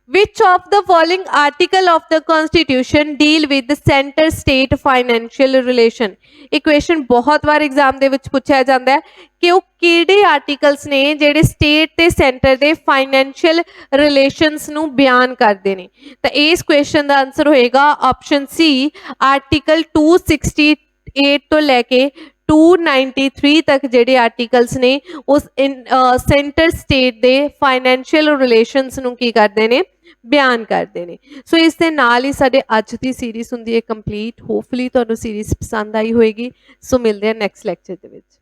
which of the following article of the constitution deal with the center state financial relation? Equation बहुत बार एग्जाम दे विच पूछा जाता है कि वो किहड़े आर्टिकल्स ने जिहड़े स्टेट ते सेंटर दे फाइनैंशियल रिलेशंस नूं बयान करते हैं। तो इस क्वेश्चन का आंसर होएगा ऑप्शन सी, आर्टिकल 268 तो लैके 293 ਤੱਕ ਜਿਹੜੇ ਆਰਟੀਕਲਸ ਨੇ ਉਸ ਸੈਂਟਰ ਸਟੇਟ ਦੇ ਫਾਈਨੈਂਸ਼ੀਅਲ ਰਿਲੇਸ਼ਨਸ ਨੂੰ ਕੀ ਕਰਦੇ ਨੇ, ਬਿਆਨ ਕਰਦੇ ਨੇ। ਸੋ ਇਸ ਦੇ ਨਾਲ ਹੀ ਸਾਡੇ ਅੱਜ ਦੀ ਸੀਰੀਜ਼ ਹੁੰਦੀ ਹੈ ਕੰਪਲੀਟ। ਹੋਪਫੁਲੀ ਤੁਹਾਨੂੰ ਸੀਰੀਜ਼ ਪਸੰਦ ਆਈ ਹੋਏਗੀ। ਸੋ ਮਿਲਦੇ ਹਾਂ ਨੈਕਸਟ ਲੈਕਚਰ ਦੇ ਵਿੱਚ।